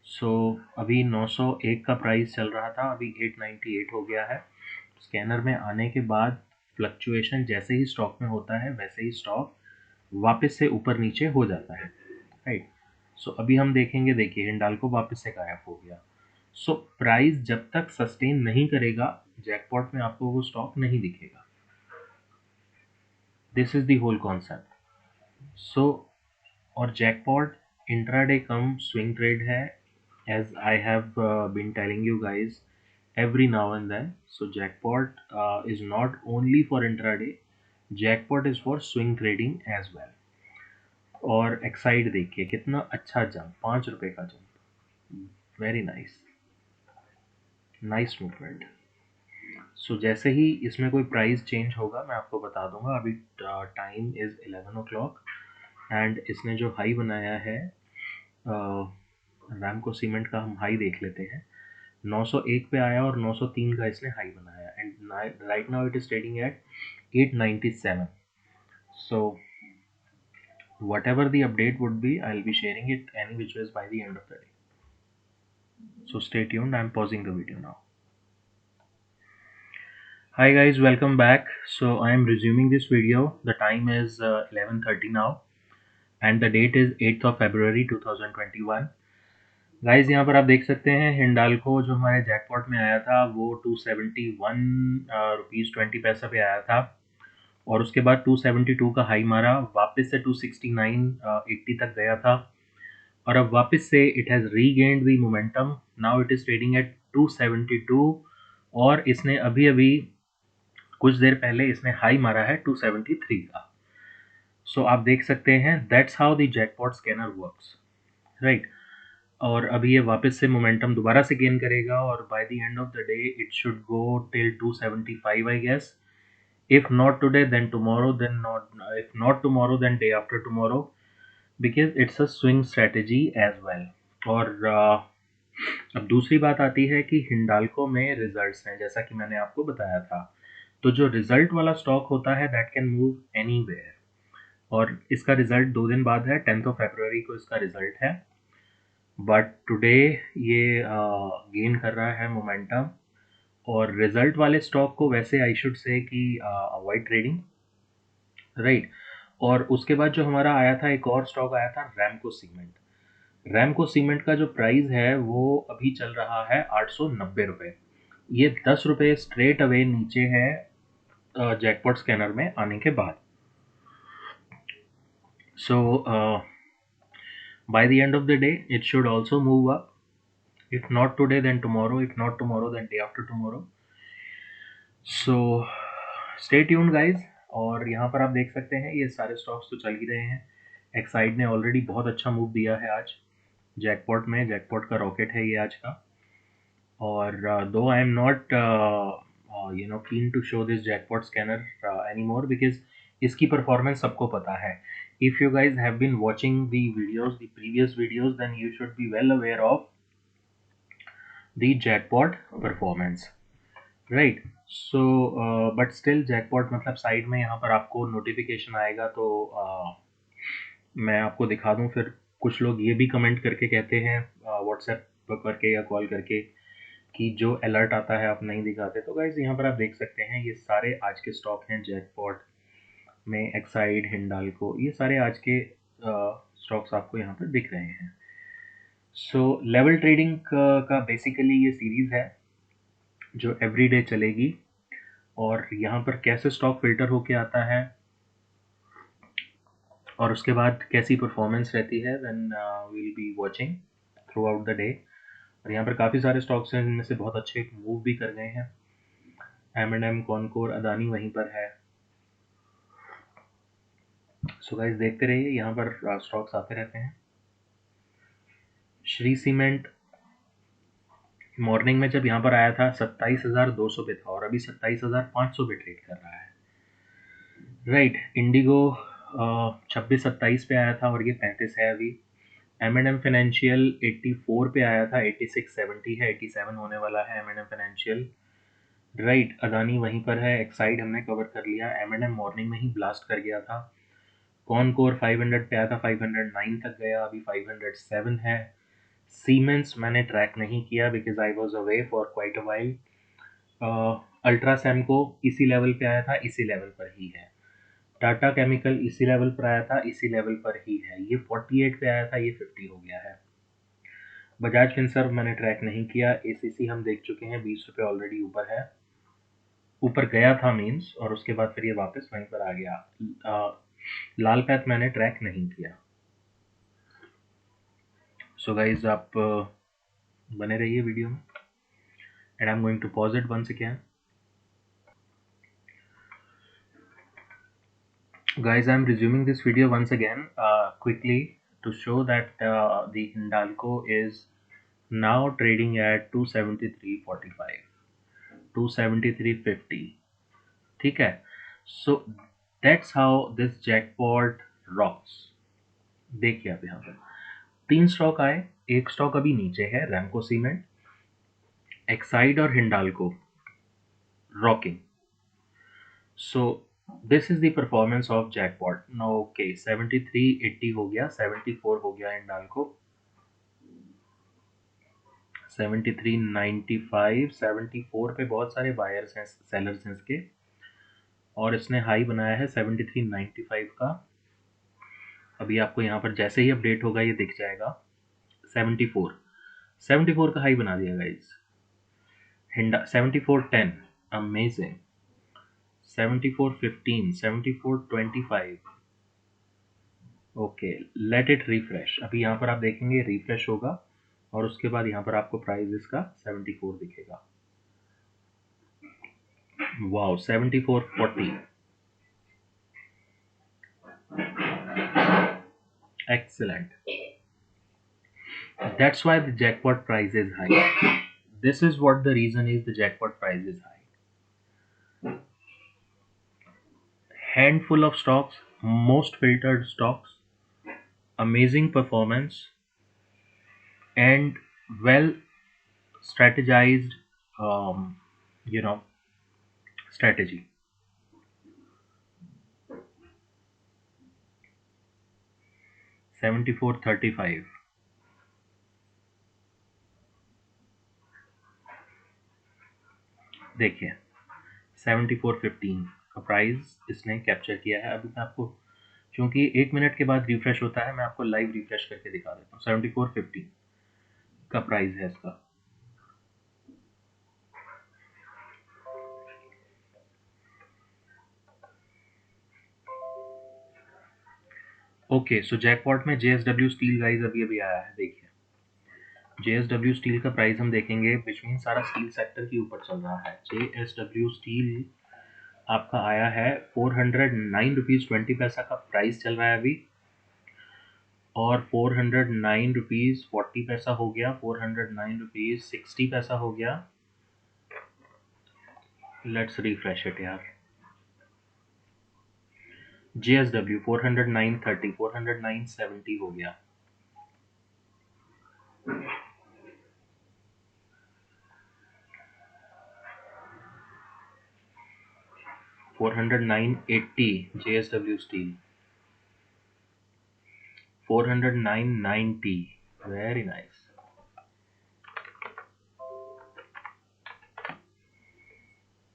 सो अभी 901 का प्राइस चल रहा था, अभी 898 हो गया है। स्कैनर में आने के बाद फ्लक्चुएशन जैसे ही स्टॉक में होता है वैसे ही स्टॉक वापस से ऊपर नीचे हो जाता है, राइट। सो अभी हम देखेंगे, देखिए हिंडाल्को वापस से गायब हो गया। सो प्राइस जब तक सस्टेन नहीं करेगा, जैकपॉट में आपको वो स्टॉक नहीं दिखेगा। This is the whole concept. So और jackpot intraday cum swing trade है, as I have been telling you guys every now and then. So jackpot is not only for intraday, jackpot is for swing trading as well. और Exide देखिए कितना अच्छा jump, 5 रुपए का jump, very nice, nice movement. So जैसे ही इसमें कोई प्राइस चेंज होगा मैं आपको बता दूंगा। अभी टाइम इज़ 11 o'clock एंड इसने जो हाई बनाया है, रैमको सीमेंट का हम हाई देख लेते हैं। 901 पे आया और 903 का इसने हाई बनाया, and right now it is trading at 897। So whatever the update would be, I'll be sharing it any which ways by the end of the day. So stay tuned. I'm pausing the video now. Hi guys, welcome back. So I am resuming this video. The time is 11:30 now and the date is 8th of February 2021. Guys यहाँ पर आप देख सकते हैं हिंडाल्को जो हमारे jackpot में आया था वो 271 रुपीज़ 20 पैसा पे आया था, और उसके बाद 272 का हाई मारा, वापस से 269.80 तक गया था, और अब वापस से it has regained the momentum. Now it is trading at 272, और इसने अभी अभी कुछ देर पहले इसने हाई मारा है 273 का। सो आप देख सकते हैं that's how the jackpot scanner works, right. और अभी ये वापस से मोमेंटम दोबारा से गेन करेगा, और by the end of the day it should go till 275 I guess. If not today, then tomorrow, then not. If not tomorrow, then day after tomorrow, because it's a swing strategy as well. और अब दूसरी बात आती है कि हिंडाल्को में results हैं, जैसा कि मैंने आपको बताया था। तो जो रिजल्ट वाला स्टॉक होता है दैट कैन मूव एनीवेयर, और इसका रिजल्ट 2 दिन बाद है, 10th ऑफ फरवरी को इसका रिजल्ट है। बट टुडे ये गेन कर रहा है मोमेंटम, और रिजल्ट वाले स्टॉक को वैसे आई शुड से कि अवॉइड ट्रेडिंग, राइट। और उसके बाद जो हमारा आया था, एक और स्टॉक आया था रैमको सीमेंट। रैमको सीमेंट का जो प्राइस है वो अभी चल रहा है 890 रुपये। ये 10 रुपये स्ट्रेट अवे नीचे है जैकपॉट स्कैनर में आने के बाद। So by the end of the day it should also move up, if not today then tomorrow, if not tomorrow then day after tomorrow. So stay tuned guys. और यहाँ पर आप देख सकते हैं ये सारे स्टॉक्स तो चल ही रहे हैं। एक्साइड ने ऑलरेडी बहुत अच्छा मूव दिया है आज जैकपॉट में, जैकपॉट का रॉकेट है ये आज का। और though I am not keen to show this jackpot scanner anymore, because इसकी परफॉर्मेंस सबको पता है। If you guys have been watching the videos, the previous videos, then you should be well aware of the jackpot performance, right. So but still jackpot मतलब side में यहाँ पर आपको notification आएगा, तो मैं आपको दिखा दूँ। फिर कुछ लोग ये भी कमेंट करके कहते हैं व्हाट्सएप करके या कॉल करके कि जो अलर्ट आता है आप नहीं दिखाते। तो गाइज यहाँ पर आप देख सकते हैं ये सारे आज के स्टॉक हैं जैकपॉट में, एक्साइड, हिंडाल्को, ये सारे आज के स्टॉक्स आपको यहाँ पर दिख रहे हैं। सो लेवल ट्रेडिंग का बेसिकली ये सीरीज़ है जो एवरी डे चलेगी, और यहाँ पर कैसे स्टॉक फिल्टर होके आता है और उसके बाद कैसी परफॉर्मेंस रहती है, when we'll be watching throughout the day. और यहाँ पर काफ़ी सारे स्टॉक्स हैं जिनमें से बहुत अच्छे मूव भी कर गए हैं। M&M, कॉनकोर, अदानी वहीं पर है। सो गाइस देखते रहिए, यहाँ पर स्टॉक्स आते रहते हैं। श्री सीमेंट मॉर्निंग में जब यहाँ पर आया था 27,200 पे था, और अभी 27,500 पे ट्रेड कर रहा है, राइट। इंडिगो 26-27 पे आया था और ये 35 है अभी। M&M फाइनेंशियल 84 पे आया था, 8670 है, 87 होने वाला है M&M फाइनेंशियल। राइट, अदानी वहीं पर है। एक्साइड हमने कवर कर लिया। M&M मॉर्निंग में ही ब्लास्ट कर गया था। कॉनकोर 500 पे आया था, 509 तक गया, अभी 507 है। सीमेंस मैंने ट्रैक नहीं किया because I was away for quite a while. अल्ट्रासैम को इसी लेवल पे आया था, इसी लेवल पर ही है। टाटा केमिकल इसी लेवल पर आया था, इसी लेवल पर ही है। ये 48 पे आया था, ये 50 हो गया है। बजाज फिनसर्व मैंने ट्रैक नहीं किया। एसीसी हम देख चुके हैं, 20 रुपये ऑलरेडी ऊपर है, ऊपर गया था मीन्स, और उसके बाद फिर ये वापस वहीं पर आ गया। लाल पैथ मैंने ट्रैक नहीं किया। सो गाइज आप बने रहिए वीडियो में, and I am going to pause it once again. Guys, I'm resuming this video once again quickly to show that the Hindalco is now trading at 273.45, 273.50. ठीक है, so that's how this jackpot rocks. देखिए आप यहाँ पर 3 stock आए, एक stock अभी नीचे है, रैमको सीमेंट, एक्साइड और Hindalco rocking. So this is the performance of jackpot. Now okay, 73.80 हो गया, 74 हो गया हिंडाल्को, 73.95, 74 पे बहुत सारे बायर्स हैं, सेलर्स हैं इसके, और इसने हाई बनाया है 73.95 का। अभी आपको यहाँ पर जैसे ही अपडेट होगा ये दिख जाएगा। 74 का हाई बना दिया guys. Honda 74.10, amazing. 74.15, 74.25, okay, let it refresh. अभी यहाँ पर आप देखेंगे रिफ्रेश होगा, और उसके बाद यहाँ पर आपको प्राइस इसका 74 दिखेगा। Wow, 74.40, excellent. That's why the jackpot price is high. This is what the reason is the jackpot price is high. Handful of stocks, most filtered stocks, amazing performance, and well strategized, um, you know, strategy. $74.35. देखिए 74.15 का price इसने capture किया है। अभी मैं आपको, क्योंकि 1 minute के बाद रिफ्रेश होता है, मैं आपको लाइव रिफ्रेश करके दिखा देता हूँ। 74.50 का प्राइस है इसका। ओके, सो जैकपॉट में जेएसडब्ल्यू स्टील गाइस अभी अभी आया है। देखिए जेएसडब्ल्यू स्टील का प्राइस हम देखेंगे, विच मीन सारा स्टील सेक्टर के ऊपर चल रहा है। जेएसडब्ल्यू स्टील आपका आया है 409 रुपीज़ 20 पैसा का प्राइस चल रहा है अभी, और 409 रुपीज़ 40 पैसा हो गया, 409 रुपीज़ 60 पैसा हो गया। लेट्स रिफ्रेश इट यार। जेएसडब्ल्यू 409.30, 409.70 हो गया। $409.80 JSW Steel, 409.90, very nice.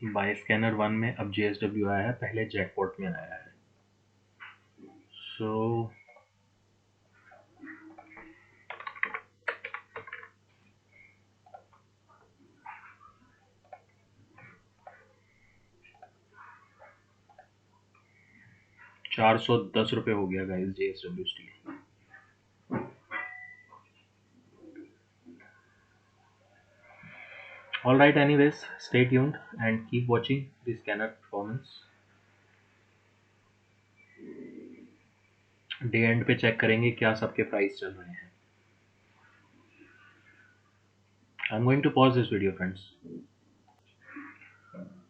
By scanner 1 में अब JSW आया है, पहले जैकपॉट में आया है। सो ₹410 हो गया guys JSW steel. All right, anyways, stay tuned and keep watching the scanner performance. Day and पे चेक करेंगे क्या सबके प्राइस चल रहे हैं। I'm going to pause this video, friends.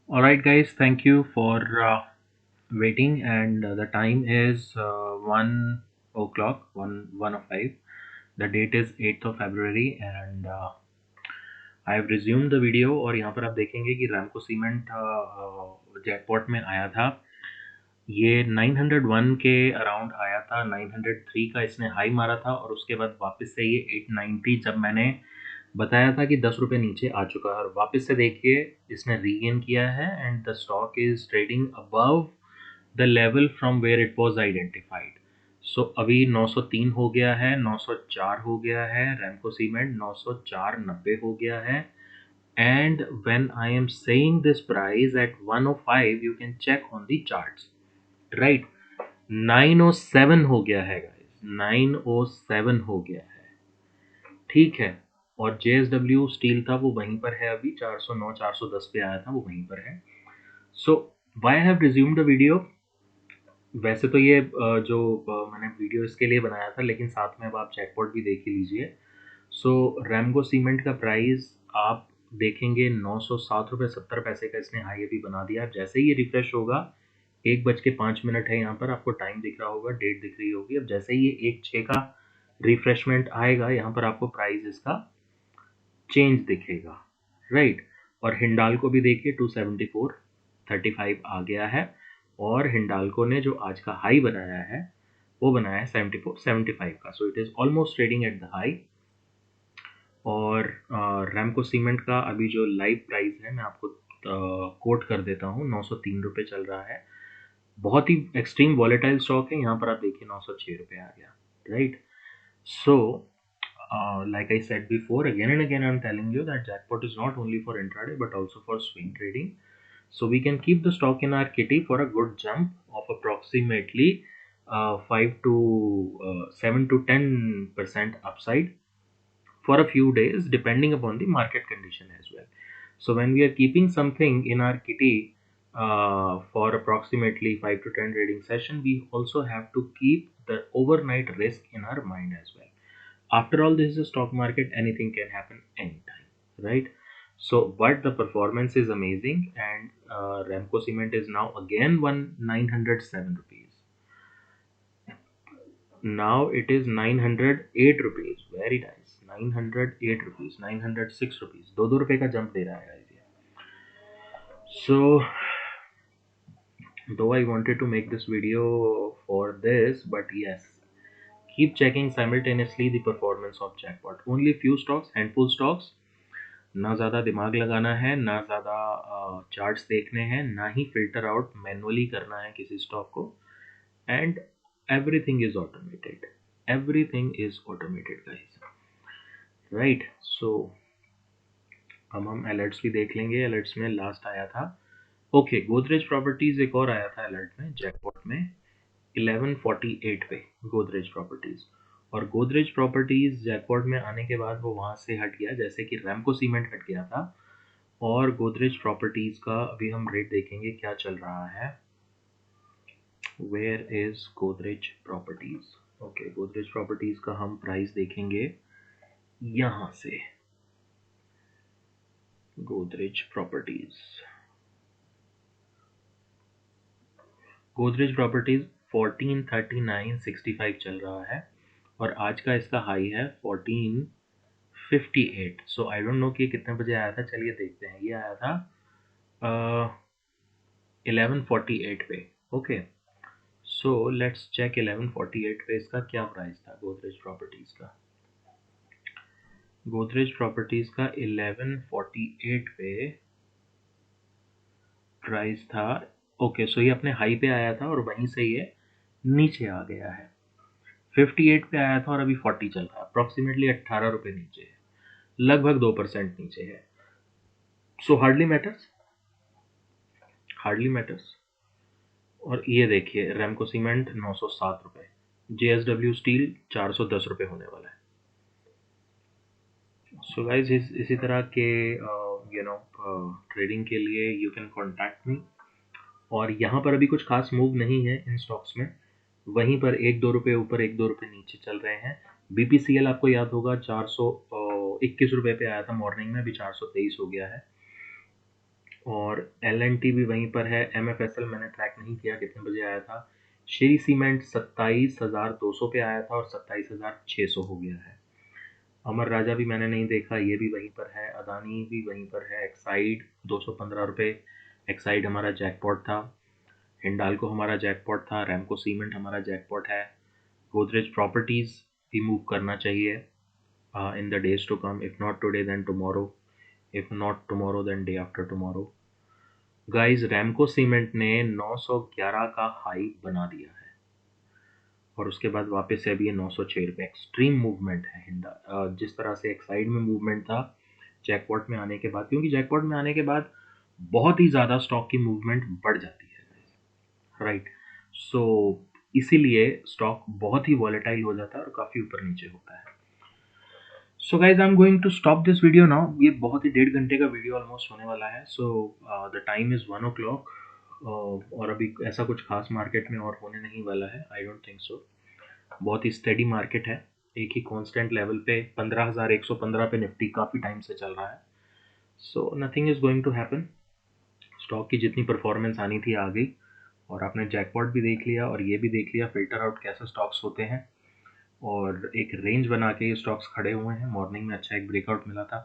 All right, guys, thank you for waiting, and the time is 1 o'clock, 1:05. The that is 8th of February and I have resume the video. और यहाँ पर आप देखेंगे कि Ramco cement jackpot में आया था, ये 901 के अराउंड आया था, 903 का इसने हाई मारा था और उसके बाद वापस से ये 890 जब मैंने बताया था कि 10 रुपये नीचे आ चुका है और वापस से देखिए इसने रीगेन किया है and the stock is trading above the level from where it was identified. So अभी 903 हो गया है, 904 हो गया है, रैमको सीमेंट 904.90 हो गया है। And when I am saying this price at 105 you can check on the charts, right. 907 हो गया है गाइस, 907 हो गया है, ठीक है। और JSW स्टील था वो वहीं पर है, अभी 409 410 पे आया था, वो वहीं पर है। So why have resumed the video, वैसे तो ये जो मैंने वीडियो इसके लिए बनाया था, लेकिन साथ में अब आप चेकपॉट भी देख ही लीजिए। सो रैमको सीमेंट का प्राइस आप देखेंगे 907 रुपये 70 पैसे का इसने हाई अभी बना दिया। जैसे ही ये रिफ्रेश होगा, 1:05 है यहाँ पर, आपको टाइम दिख रहा होगा, डेट दिख रही होगी। अब जैसे ही ये 1:06 का रिफ्रेशमेंट आएगा, यहाँ पर आपको प्राइस इसका चेंज दिखेगा, राइट। और हिंडाल्को भी देखिए 274.35 आ गया है और हिंडाल्को ने जो आज का हाई बनाया है वो बनाया है 74.75 का। So it is almost trading at the high. और रैमको सीमेंट का अभी जो लाइव प्राइस है मैं आपको कोट कर देता हूँ, 903 रुपये चल रहा है। बहुत ही एक्सट्रीम वॉलेटाइल स्टॉक है, यहाँ पर आप देखिए 906 रुपये आ गया, right. So like I said before, again and again I'm telling you that jackpot is not only for intraday but also for swing trading. So we can keep the stock in our kitty for a good jump of approximately 5 to 7 to 10% upside for a few days depending upon the market condition as well. So when we are keeping something in our kitty for approximately 5 to 10 trading session, we also have to keep the overnight risk in our mind as well. After all, this is a stock market, anything can happen anytime, right? So but the performance is amazing and Ramco Cement is now again 907 rupees. Now it is 908 rupees. Very nice. 908 rupees, 906 rupees. 2 रुपए का jump दे रहा है guys ये. So though I wanted to make this video for this, but yes, keep checking simultaneously the performance of jackpot. Only few stocks, handful stocks. ना ज़्यादा दिमाग लगाना है, ना ज़्यादा चार्ट्स देखने हैं, ना ही फिल्टर आउट मैनुअली करना है किसी स्टॉक को। And everything is automated, everything is automated guys, right. So अब हम अलर्ट्स भी देख लेंगे। अलर्ट्स में लास्ट आया था, ओके, गोदरेज प्रॉपर्टीज एक और आया था अलर्ट में, जैकपॉट में 1148 पे गोदरेज प्रॉपर्टीज। और गोदरेज प्रॉपर्टीज जैकपॉट में आने के बाद वो वहाँ से हट गया, जैसे कि रैमको सीमेंट हट गया था। और गोदरेज प्रॉपर्टीज का अभी हम रेट देखेंगे क्या चल रहा है। Where is Godrej properties, okay, Godrej properties का हम प्राइस देखेंगे यहाँ से। गोदरेज प्रॉपर्टीज, गोदरेज प्रॉपर्टीज 1439.65 चल रहा है और आज का इसका हाई है 1458। सो आई डोंट नो कि कितने बजे आया था, चलिए देखते हैं। ये आया था 1148 पे, ओके। सो लेट्स चेक 1148 पे इसका क्या प्राइस था गोदरेज प्रॉपर्टीज का। गोदरेज प्रॉपर्टीज का 1148 पे प्राइस था, ओके। सो ये अपने हाई पे आया था और वहीं से ये नीचे आ गया है। 58 पे आया था और अभी 40 चल रहा है, अप्रॉक्सीमेटली 18 रुपये नीचे है, लगभग 2% नीचे है। सो हार्डली मैटर्स, हार्डली मैटर्स। और ये देखिए रैमको सीमेंट 907 रुपये, JSW स्टील 410 रुपये होने वाला है। सो गाइज इसी तरह के ट्रेडिंग के लिए यू कैन कॉन्टैक्ट मी। और यहाँ पर अभी कुछ खास मूव नहीं है इन स्टॉक्स में, वहीं पर 1-2 रुपये ऊपर 1-2 रुपये नीचे चल रहे हैं। BPCL आपको याद होगा 421 रुपये पे आया था मॉर्निंग में, अभी 423 हो गया है। और LNT भी वहीं पर है। MFSL मैंने ट्रैक नहीं किया कितने बजे आया था। श्री सीमेंट 27,200 पे आया था और 27,600 हो गया है। अमर राजा भी मैंने नहीं देखा, ये भी वहीं पर है। अदानी भी वहीं पर है। एक्साइड 215 रुपये, एक्साइड हमारा जैकपॉट था। हिंडाल्को हमारा जैकपॉट था। रैमको सीमेंट हमारा जैकपॉट है। गोदरेज प्रॉपर्टीज़ भी मूव करना चाहिए in the days to come, if not today then tomorrow, if not tomorrow then day after tomorrow. Guys, Ramco cement ने 911 का हाई बना दिया है और उसके बाद वापस से अभी ये 906 रुपये। एक्सट्रीम मूवमेंट है जिस तरह से एक साइड में मूवमेंट था जैकपॉट में आने के बाद, क्योंकि जैकपॉट में आने के बाद बहुत ही ज़्यादा स्टॉक की मूवमेंट बढ़ जाती है, राइट। सो इसीलिए स्टॉक बहुत ही वॉलेटाइल हो जाता है और काफ़ी ऊपर नीचे होता है। So guys, I am going to stop this video now. ये बहुत ही 1.5 घंटे का वीडियो ऑलमोस्ट होने वाला है। So the time is 1 o'clock और अभी ऐसा कुछ खास मार्केट में और होने नहीं वाला है, आई डोंट थिंक सो। बहुत ही स्टेडी मार्केट है, एक ही कांस्टेंट लेवल पे 15,115 पे निफ्टी काफ़ी टाइम से चल रहा है। So nothing is going to happen. Stock की जितनी परफॉर्मेंस आनी थी आ गई और आपने जैकपॉट भी देख लिया और ये भी देख लिया फिल्टर आउट कैसे स्टॉक्स होते हैं, और एक रेंज बना के ये स्टॉक्स खड़े हुए हैं। मॉर्निंग में अच्छा एक ब्रेकआउट मिला था।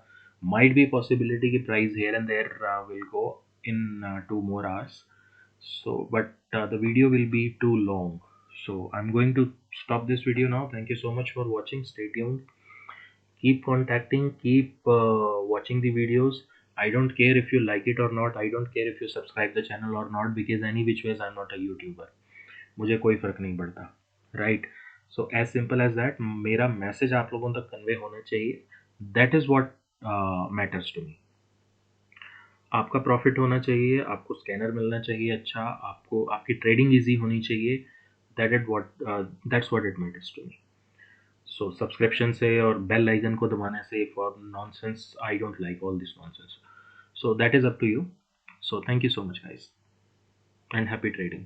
माइट बी पॉसिबिलिटी कि price here and there will go in 2 more hours. So but the video will be too long, so I'm going to stop this video now. Thank you so much for watching. Stay tuned, keep contacting, keep watching the videos. I don't care if you like it or not, I don't care if you subscribe the channel or not, because any which ways I'm not a YouTuber. मुझे कोई फ़र्क नहीं पड़ता, right. So as simple as that, मेरा message आप लोगों तक convey होना चाहिए। That is what matters to me. आपका प्रॉफिट होना चाहिए, आपको स्कैनर मिलना चाहिए अच्छा, आपको आपकी ट्रेडिंग ईजी होनी चाहिए। That's what it matters to me. So subscription से और बेल आइकन को दबाने से for nonsense, I don't like all this nonsense. So that is up to you. So thank you so much guys and happy trading.